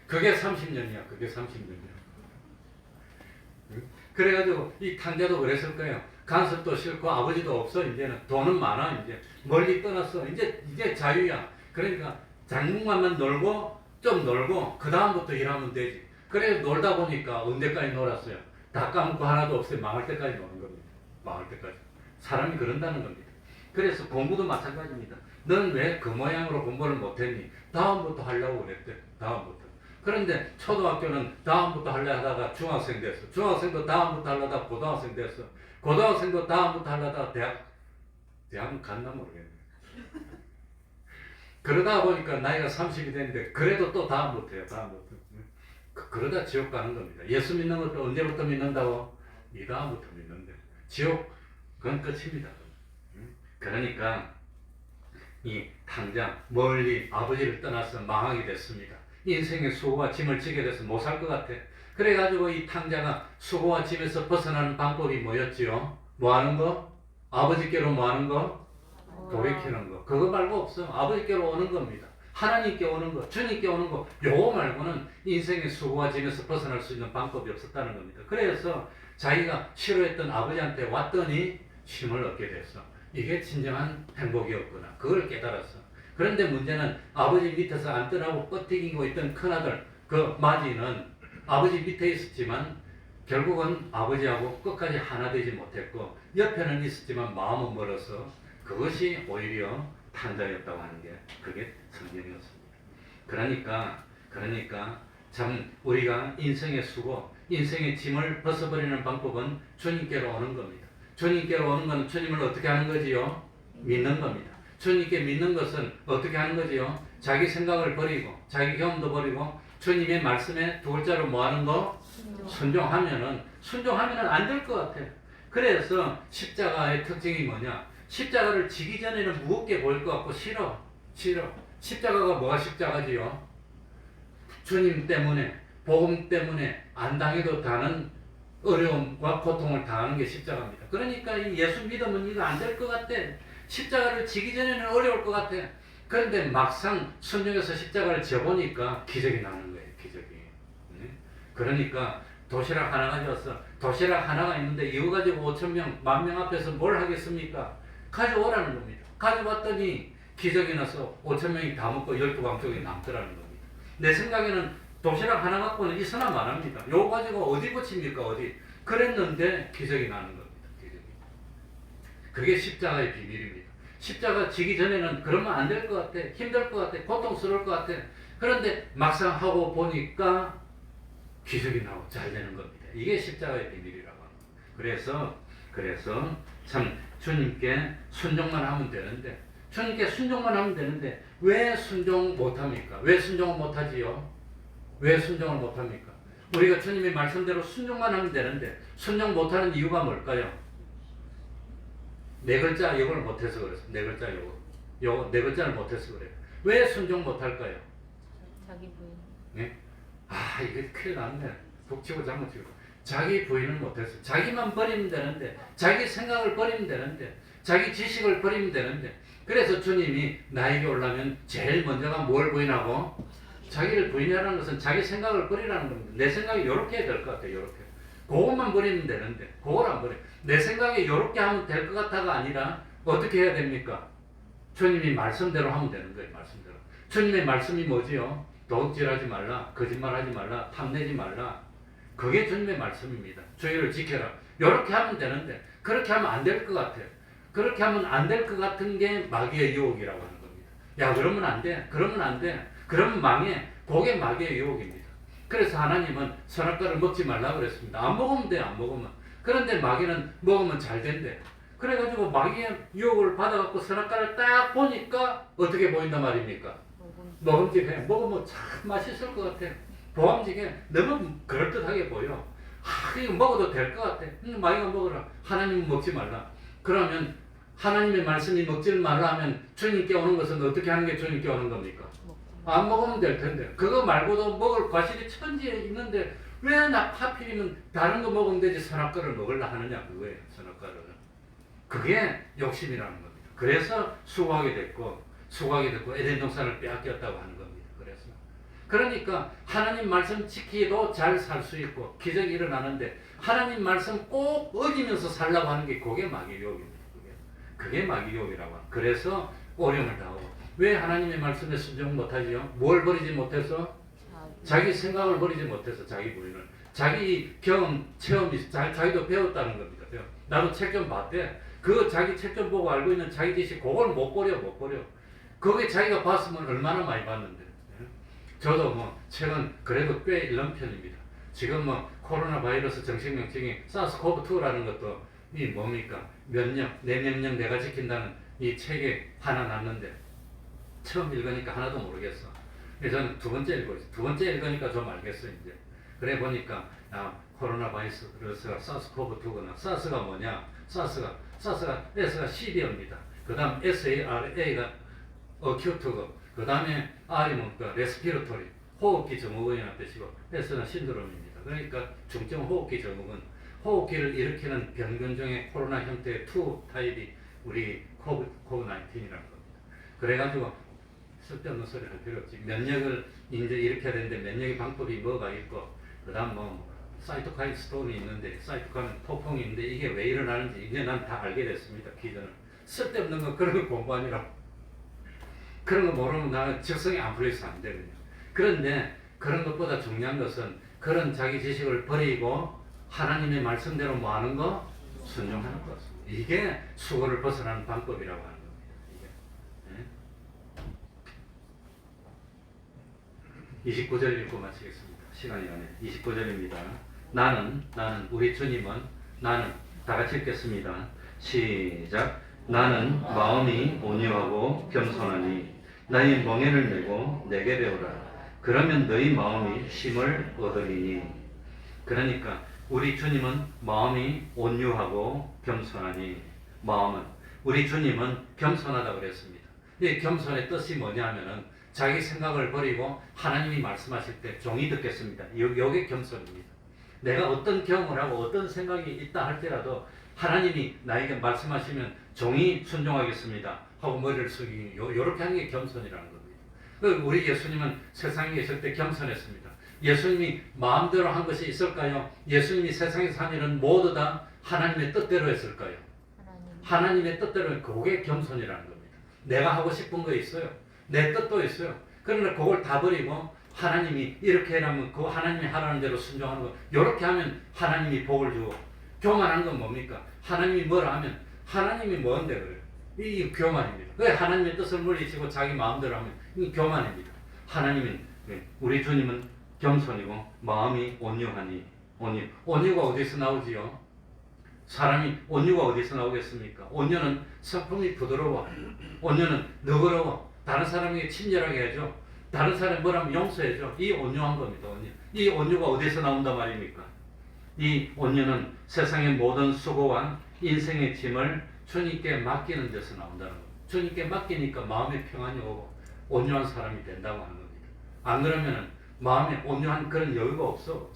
그게 30년이야. 그게 30년이야. 그래가지고 이 탕자도 그랬을 거예요. 간섭도 싫고 아버지도 없어. 이제는 돈은 많아. 이제 멀리 떠났어. 이제 자유야. 그러니까 장국만만 놀고 좀 놀고 그 다음부터 일하면 되지. 그래 놀다 보니까 언제까지 놀았어요? 다 까먹고 하나도 없어요. 망할 때까지 노는 겁니다. 망할 때까지. 사람이 그런다는 겁니다. 그래서 공부도 마찬가지입니다. 넌 왜 그 모양으로 공부를 못했니? 다음부터 하려고 그랬대. 다음부터. 그런데 초등학교는 다음부터 하려 하다가 중학생 됐어. 중학생도 다음부터 하려다가 고등학생 됐어. 고등학생도 다음부터 하려다가 대학은 갔나 모르겠네. 그러다 보니까 나이가 30이 됐는데 그래도 또 다음부터요. 다음부터. 그러다 지옥 가는 겁니다. 예수 믿는 것도 언제부터 믿는다고? 이 다음부터 믿는데 지옥 그건 끝입니다. 그러니까 이 당장 멀리 아버지를 떠나서 망하게 됐습니다. 인생의 수고와 짐을 지게 돼서 못 살 것 같아. 그래가지고 이 탕자가 수고와 짐에서 벗어나는 방법이 뭐였지요? 뭐 하는 거? 아버지께로 뭐 하는 거? 돌이키는 거. 그거 말고 없어. 아버지께로 오는 겁니다. 하나님께 오는 거, 주님께 오는 거, 요거 말고는 인생의 수고와 짐에서 벗어날 수 있는 방법이 없었다는 겁니다. 그래서 자기가 싫어했던 아버지한테 왔더니 쉼을 얻게 됐어. 이게 진정한 행복이었구나. 그걸 깨달았어. 그런데 문제는 아버지 밑에서 안 떠나고 뻗튀기고 있던 큰아들, 그 마지는 아버지 밑에 있었지만 결국은 아버지하고 끝까지 하나 되지 못했고 옆에는 있었지만 마음은 멀어서 그것이 오히려 탄자였다고 하는 게 그게 성경이었습니다. 그러니까 참 우리가 인생의 수고, 인생의 짐을 벗어버리는 방법은 주님께로 오는 겁니다. 주님께로 오는 것은 주님을 어떻게 하는 거지요? 믿는 겁니다. 주님께 믿는 것은 어떻게 하는 거지요? 자기 생각을 버리고 자기 경험도 버리고 주님의 말씀에 두 글자로 뭐 하는 거? 순종하면은 안 될 것 같아. 그래서 십자가의 특징이 뭐냐? 십자가를 지기 전에는 무겁게 보일 것 같고 싫어. 십자가가 뭐가 십자가지요? 주님 때문에, 복음 때문에 안 당해도 다는 어려움과 고통을 당하는 게 십자가입니다. 그러니까 이 예수 믿으면 이거 안 될 것 같아. 십자가를 지기 전에는 어려울 것 같아. 그런데 막상 순종해서 십자가를 져보니까 기적이 나는 거예요. 기적이. 그러니까 도시락 하나 가져왔어. 도시락 하나가 있는데 이거 가지고 5,000명, 10,000명 앞에서 뭘 하겠습니까? 가져오라는 겁니다. 가져왔더니 기적이 나서 5,000명이 다 먹고 12광 쪽이 남더라는 겁니다. 내 생각에는 도시락 하나 갖고는 있으나 말합니다. 요거 가지고 어디 붙입니까? 어디? 그랬는데 기적이 나는 겁니다. 기적이. 그게 십자가의 비밀입니다. 십자가 지기 전에는 그러면 안 될 것 같아. 힘들 것 같아. 고통스러울 것 같아. 그런데 막상 하고 보니까 기적이 나고 잘 되는 겁니다. 이게 십자가의 비밀이라고 합니다. 그래서 참 주님께 순종만 하면 되는데 왜 순종 못합니까? 왜 순종을 못하지요? 왜 순종을 못합니까? 우리가 주님의 말씀대로 순종만 하면 되는데 순종 못하는 이유가 뭘까요? 네 글자 이걸 못해서 그랬어. 네 글자 요거 네 글자를 못해서 그래요. 왜 순종 못할까요? 자기 부인. 네? 이게 큰일 났네. 북치고 장구치고. 자기 부인을 못했어. 자기만 버리면 되는데, 자기 생각을 버리면 되는데, 자기 지식을 버리면 되는데, 그래서 주님이 나에게 오려면 제일 먼저가 뭘 부인하고? 자기를 부인하라는 것은 자기 생각을 버리라는 겁니다. 내 생각이 이렇게 해야 될 것 같아요. 이렇게. 그것만 버리면 되는데, 그걸 안 버려. 내 생각이 이렇게 하면 될 것 같아가 아니라 어떻게 해야 됩니까? 주님이 말씀대로 하면 되는 거예요. 말씀대로. 주님의 말씀이 뭐지요? 도둑질하지 말라, 거짓말하지 말라, 탐내지 말라. 그게 주님의 말씀입니다. 주의를 지켜라. 이렇게 하면 되는데 그렇게 하면 안 될 것 같아요. 그렇게 하면 안 될 것 같은 게 마귀의 유혹이라고 하는 겁니다. 야, 그러면 안 돼. 그러면 안 돼. 그러면 망해. 그게 마귀의 유혹입니다. 그래서 하나님은 선악과를 먹지 말라 그랬습니다. 안 먹으면 돼. 안 먹으면. 그런데 마귀는 먹으면 잘 된대. 그래가지고 마귀의 유혹을 받아갖고 선악과를 딱 보니까 어떻게 보인단 말입니까? 먹음직해. 먹으면 참 맛있을 것 같아. 보암직해. 너무 그럴듯하게 보여. 이거 먹어도 될 것 같아. 마귀가 먹으라. 하나님은 먹지 말라. 그러면 하나님의 말씀이 먹지를 말라 하면 주님께 오는 것은 어떻게 하는 게 주님께 오는 겁니까? 안 먹으면 될 텐데. 그거 말고도 먹을 과실이 천지에 있는데 왜 하필이면 다른 거 먹으면 되지 선악과를 먹으려 하느냐 그거예요. 선악과를. 그게 욕심이라는 겁니다. 그래서 수고하게 됐고 에덴 동산을 빼앗겼다고 하는 겁니다. 그러니까 하나님 말씀 지키기도 잘 살 수 있고 기적이 일어나는데 하나님 말씀 꼭 어기면서 살라고 하는 게 그게 마귀의 유혹입니다. 그게 마귀의 유혹이라고 합니다. 그래서 어려움을 당하고 왜 하나님의 말씀에 순종 못하지요? 뭘 버리지 못해서? 자기 생각을 버리지 못해서 자기 부인을. 자기 경험, 체험이 자기도 배웠다는 겁니다. 나도 책 좀 봤대. 그 자기 책 좀 보고 알고 있는 자기 지식 그걸 못 버려. 그게 자기가 봤으면 얼마나 많이 봤는데. 저도 뭐 책은 그래도 꽤 읽는 편입니다. 지금 뭐 코로나 바이러스 정식 명칭이 사스코브2라는 것도 이 뭡니까? 면역, 내 면역 내가 지킨다는 이 책에 하나 났는데 처음 읽으니까 하나도 모르겠어. 그래서 저는 두 번째 읽고 있어요. 두 번째 읽으니까 좀 알겠어요, 이제. 그래 보니까 코로나 바이러스가 사스코브2구나. 사스가 뭐냐? 사스가 S가 시비어입니다. 그 다음 SARA가 어큐트고, 그 다음에 R이 뭡니까? 레스피러토리, 호흡기 증후군이라는 뜻이고, S는 신드롬입니다. 그러니까 중증 호흡기 증후군, 호흡기를 일으키는 병균 중에 코로나 형태의 2 타입이 우리 코비드-19이라는 겁니다. 그래가지고 쓸데없는 소리 할 필요 없지. 면역을 이제 일으켜야 되는데 면역의 방법이 뭐가 있고, 그 다음 사이토카인 스톤이 있는데, 사이토카인 폭풍이 있는데 이게 왜 일어나는지 이제 난 다 알게 됐습니다. 기전을. 쓸데없는 거 그런 거 공부하느라고. 그런 거 모르면 나는 적성이 안 풀려서 안 되거든요. 그런데 그런 것보다 중요한 것은 그런 자기 지식을 버리고 하나님의 말씀대로 뭐 하는 거? 순종하는 것. 이게 수고를 벗어나는 방법이라고 하는 겁니다. 이게. 29절 읽고 마치겠습니다. 시간이 가네. 29절입니다. 나는 우리 주님은 나는 다 같이 읽겠습니다. 시작. 나는 마음이 온유하고 겸손하니 나의 멍에를 메고 내게 배우라. 그러면 너희 마음이 쉼을 얻으리니. 그러니까 우리 주님은 마음이 온유하고 겸손하니, 마음은 우리 주님은 겸손하다고 그랬습니다. 이 겸손의 뜻이 뭐냐면은 자기 생각을 버리고 하나님이 말씀하실 때 종이 듣겠습니다. 요게 겸손입니다. 내가 어떤 경험을 하고 어떤 생각이 있다 할지라도 하나님이 나에게 말씀하시면 종이 순종하겠습니다 하고 머리를 숙이니 요렇게 하는 게 겸손이라는 겁니다. 우리 예수님은 세상에 계실 때 겸손했습니다. 예수님이 마음대로 한 것이 있을까요? 예수님이 세상에서 한 일은 모두 다 하나님의 뜻대로 했을까요? 하나님의 뜻대로. 그게 겸손이라는 겁니다. 내가 하고 싶은 거 있어요. 내 뜻도 있어요. 그러나 그걸 다 버리고 하나님이 이렇게 해라면 그 하나님이 하라는 대로 순종하는 거. 이렇게 하면 하나님이 복을 주고. 교만한 건 뭡니까? 하나님이 뭐라 하면 하나님이 뭔데 그래요? 이 교만입니다. 왜 하나님의 뜻을 물리치고 자기 마음대로 하면 이 교만입니다. 하나님은, 우리 주님은 겸손이고 마음이 온유하니. 온유가 어디서 나오지요? 사람이 온유가 어디서 나오겠습니까? 온유는 성품이 부드러워. 온유는 너그러워. 다른 사람에게 친절하게 해줘. 다른 사람이 뭐라면 용서해줘. 이 온유한 겁니다. 온유. 이 온유가 어디서 나온단 말입니까? 이 온유는 세상의 모든 수고와 인생의 짐을 주님께 맡기는 데서 나온다는 겁니다. 주님께 맡기니까 마음의 평안이 오고 온유한 사람이 된다고 하는 겁니다. 안 그러면 마음에 온유한 그런 여유가 없어.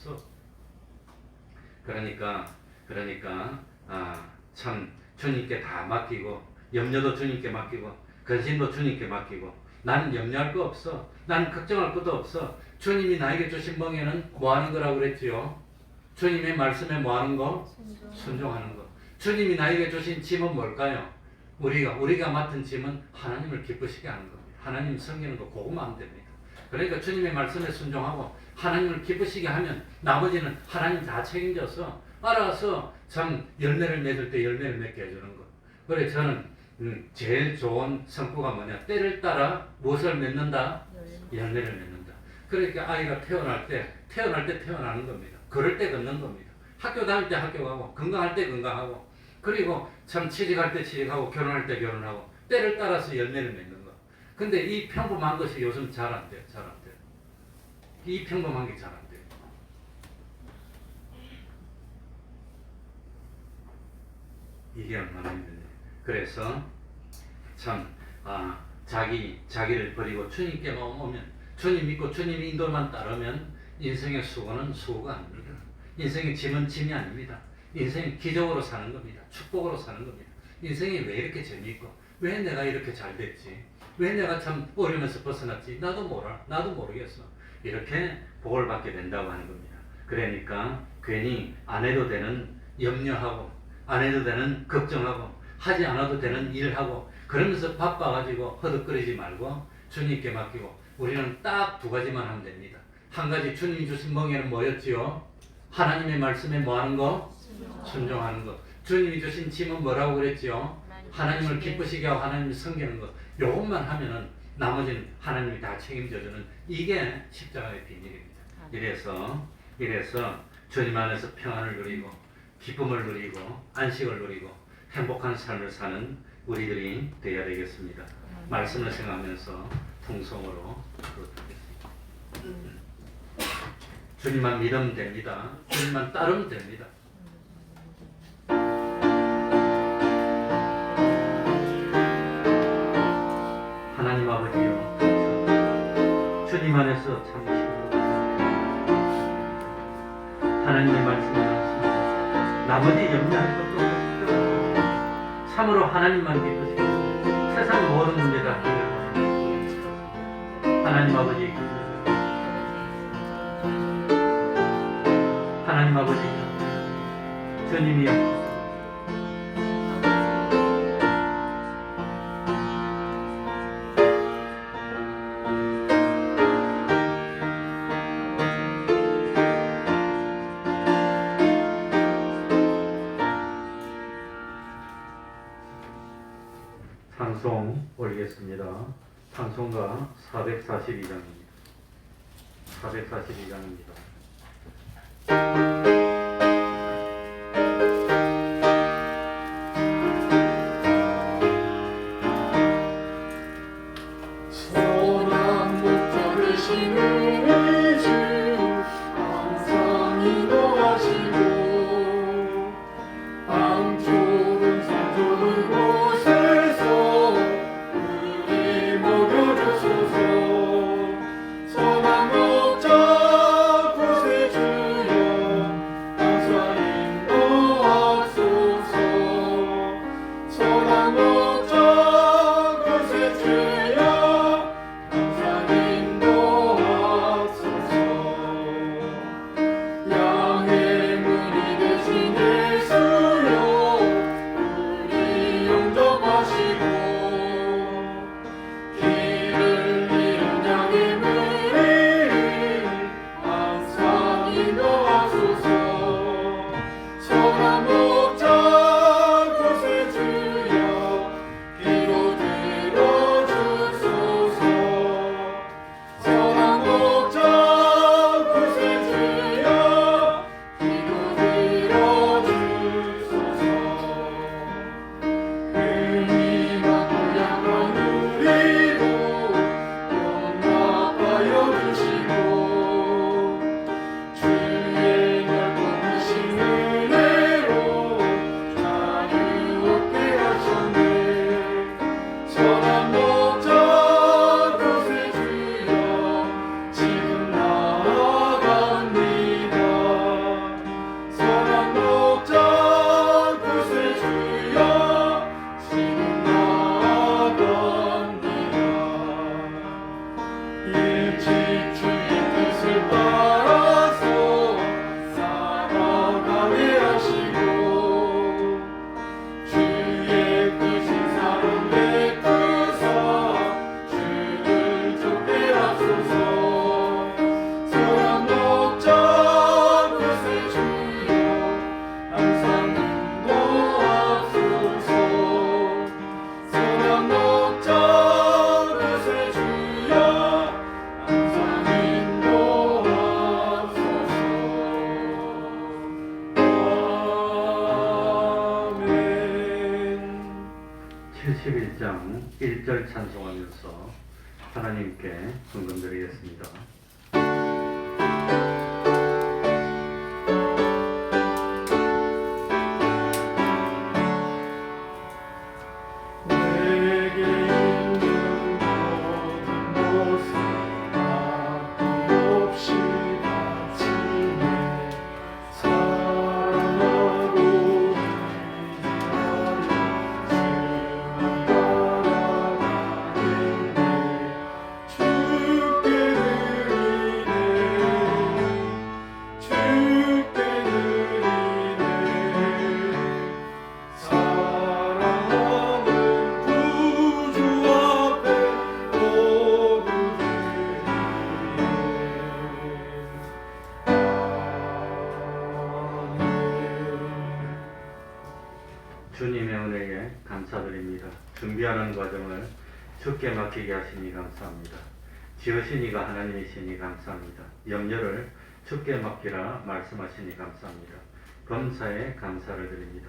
그러니까 참 주님께 다 맡기고, 염려도 주님께 맡기고, 근심도 주님께 맡기고, 나는 염려할 거 없어. 나는 걱정할 것도 없어. 주님이 나에게 주신 멍에는 뭐 하는 거라고 그랬지요? 주님의 말씀에 뭐 하는 거? 순종하는 거. 주님이 나에게 주신 짐은 뭘까요? 우리가 맡은 짐은 하나님을 기쁘시게 하는 겁니다. 하나님 섬기는 거 그거만 하면 됩니다. 그러니까 주님의 말씀에 순종하고 하나님을 기쁘시게 하면 나머지는 하나님 다 책임져서 알아서 참 열매를 맺을 때 열매를 맺게 해주는 거. 그래 저는 제일 좋은 성구가 뭐냐? 때를 따라 무엇을 맺는다? 열매를 맺는다. 그러니까 아이가 태어날 때 태어나는 겁니다. 걸을 때 걷는 겁니다. 학교 다닐 때 학교 가고, 건강할 때 건강하고, 그리고 참 취직할 때 취직하고, 결혼할 때 결혼하고, 때를 따라서 열매를 맺는 거. 근데 이 평범한 것이 요즘 잘 안 돼요. 이 평범한 게 잘 안 돼요. 이게 얼마나 힘드냐. 그래서 참 자기를 버리고 주님께만 오면, 주님 믿고 주님 인도만 따르면 인생의 수고는 수고가 아닙니다. 인생의 짐은 짐이 아닙니다. 인생은 기적으로 사는 겁니다. 축복으로 사는 겁니다. 인생이 왜 이렇게 재미있고, 왜 내가 이렇게 잘 됐지, 왜 내가 참 어려면서 벗어났지, 나도 모르겠어. 이렇게 복을 받게 된다고 하는 겁니다. 그러니까 괜히 안 해도 되는 염려하고, 안 해도 되는 걱정하고, 하지 않아도 되는 일하고, 그러면서 바빠가지고 허덕거리지 말고 주님께 맡기고, 우리는 딱 두 가지만 하면 됩니다. 한 가지, 주님이 주신 멍에는 뭐였지요? 하나님의 말씀에 뭐 하는 거? 순종하는 것. 주님이 주신 짐은 뭐라고 그랬지요? 하나님을 기쁘시게 하고 하나님을 섬기는 것. 요것만 하면은 나머지는 하나님이 다 책임져주는 이게 십자가의 비밀입니다. 이래서 주님 안에서 평안을 누리고 기쁨을 누리고 안식을 누리고 행복한 삶을 사는 우리들이 되어야 되겠습니다. 말씀을 생각하면서 통성으로 그렇겠습니다. 주님만 믿으면 됩니다. 주님만 따르면 됩니다. 하나님 아버지요, 주님 안에서 참으시고 하나님의 말씀을 하시고 나머지 염려할 것도 없고 참으로 하나님만 기쁘시고 세상 모든 문제 다 해결하시고 하나님 아버지, 하나님 아버지, 주님이여, 찬송 올리겠습니다. 찬송가 442장입니다. 442장입니다. 선한 목자 되신 우리 주 항상 인도하시고 땅 좁은 산 좁은 곳에서 우리 먹여주소서. 선한 목자 구세주여 항상 인도하소서. 선한 목자 구세주여 항상 인도하소서. 양의 문이 되신 예수여 우리 영접하시고 길을 잃은 양의 무리를 항상 인도하소서. 선한 목자 구세주여 귀로 들어주소서. 선한 목자 구세주여 귀로 들어주소서. 은희 많고 양한 우리도 용납하여 주시고 주의 넓고 크신 은혜로 자유 얻게 하셨네. 선한 목자 구세주여 지금 나아갑니다. 선한 목자 구세주여 지금 나아갑니다. 일찍 주의 뜻을 따라서 살아가게 하시고 주의 크신 사랑 베푸사 주를 쫓게 하소서. 선한 목자 구세주여 항상 인도하소서. 선한 목자 구세주여 항상 인도하소서. 아멘. 71장 1절 찬송하면서 하나님께 헌금드리겠습니다. 내게 있는 모든 것을 아낌없이 바치네. 사랑하고 의지하여 주만 따라가겠네. 주께 드릴 주님의 은혜에 감사드립니다. 준비하는 과정을 주께 맡기게 하시니 감사합니다. 지으신 이가 하나님이시니 감사합니다. 염려를 주께 맡기라 말씀하시니 감사합니다. 범사에 감사를 드립니다.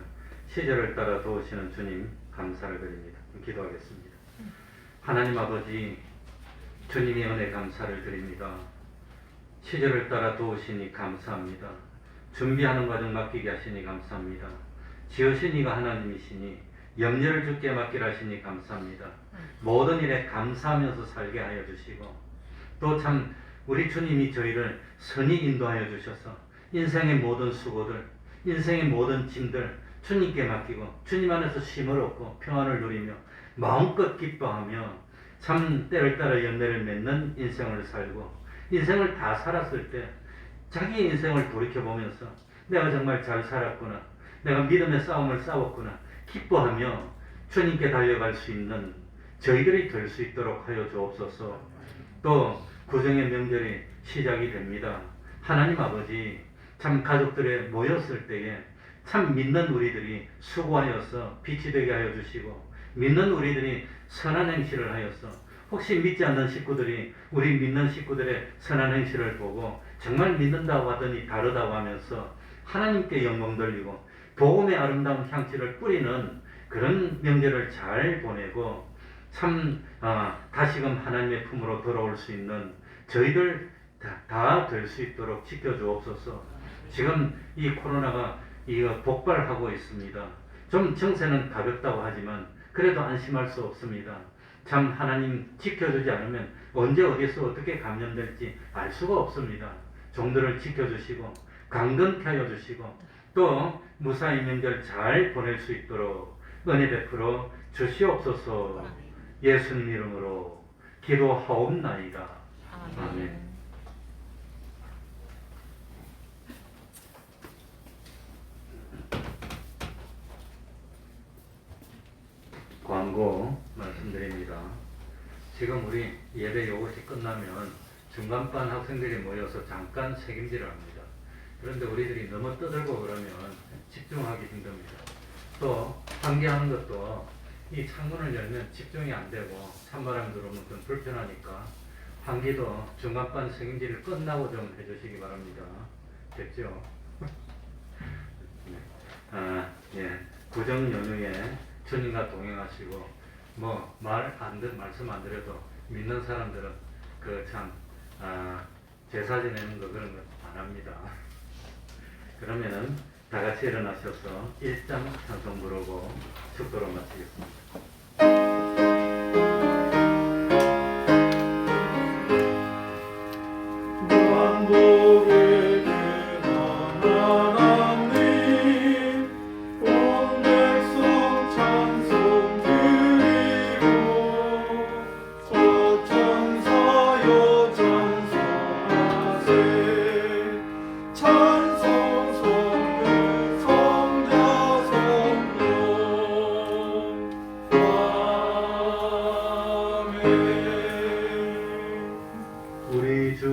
시절을 따라 도우시는 주님 감사를 드립니다. 기도하겠습니다. 하나님 아버지, 주님의 은혜 감사를 드립니다. 시절을 따라 도우시니 감사합니다. 준비하는 과정 맡기게 하시니 감사합니다. 지으신 이가 하나님이시니 염려를 주께 맡기라 하시니 감사합니다. 모든 일에 감사하면서 살게 하여 주시고 또 참 우리 주님이 저희를 선히 인도하여 주셔서 인생의 모든 수고들, 인생의 모든 짐들 주님께 맡기고 주님 안에서 쉼을 얻고 평안을 누리며 마음껏 기뻐하며 참 때를 따라 연례를 맺는 인생을 살고 인생을 다 살았을 때 자기 인생을 돌이켜보면서 내가 정말 잘 살았구나, 내가 믿음의 싸움을 싸웠구나 기뻐하며 주님께 달려갈 수 있는 저희들이 될 수 있도록 하여 주옵소서. 또 구정의 명절이 시작이 됩니다. 하나님 아버지, 참 가족들에 모였을 때에 참 믿는 우리들이 수고하여서 빛이 되게 하여 주시고 믿는 우리들이 선한 행실을 하여서 혹시 믿지 않는 식구들이 우리 믿는 식구들의 선한 행실을 보고 정말 믿는다고 하더니 다르다고 하면서 하나님께 영광 돌리고 복음의 아름다운 향취를 뿌리는 그런 명절을 잘 보내고 참 다시금 하나님의 품으로 돌아올 수 있는 저희들 다 될 수 있도록 지켜주옵소서. 지금 이 코로나가 복발하고 있습니다. 좀 정세는 가볍다고 하지만 그래도 안심할 수 없습니다. 참 하나님 지켜주지 않으면 언제 어디서 어떻게 감염될지 알 수가 없습니다. 종들을 지켜주시고 강건케 하여 주시고 또 무사히 명절 잘 보낼 수 있도록 은혜 베풀어 주시옵소서. 예수님 이름으로 기도하옵나이다. 아멘. 광고 말씀드립니다. 지금 우리 예배 요것이 끝나면 중간반 학생들이 모여서 잠깐 책임질을 합니다. 그런데 우리들이 너무 떠들고 그러면 집중하기 힘듭니다. 또 환기하는 것도 이 창문을 열면 집중이 안 되고 찬바람 들어오면 좀 불편하니까 환기도 중간반 책임질을 끝나고 좀 해주시기 바랍니다. 됐죠? 네. 예. 구정 연휴에 주님과 동행하시고 뭐 말씀 안 드려도 믿는 사람들은 그 참 제사 지내는 거 그런 거 안 합니다. 그러면은 다 같이 일어나셔서 1장 찬송 부르고 축도로 마치겠습니다. 만복에게 하나님 온 백성 찬송 드리고 서천사여 찬송하세 찬송 성령 성자 성령 아멘. 우리 주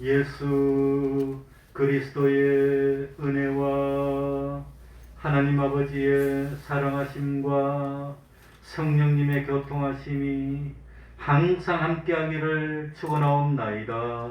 예수 그리스도의 은혜와 하나님 아버지의 사랑하심과 성령님의 교통하심이 항상 함께하기를 축원하옵나이다.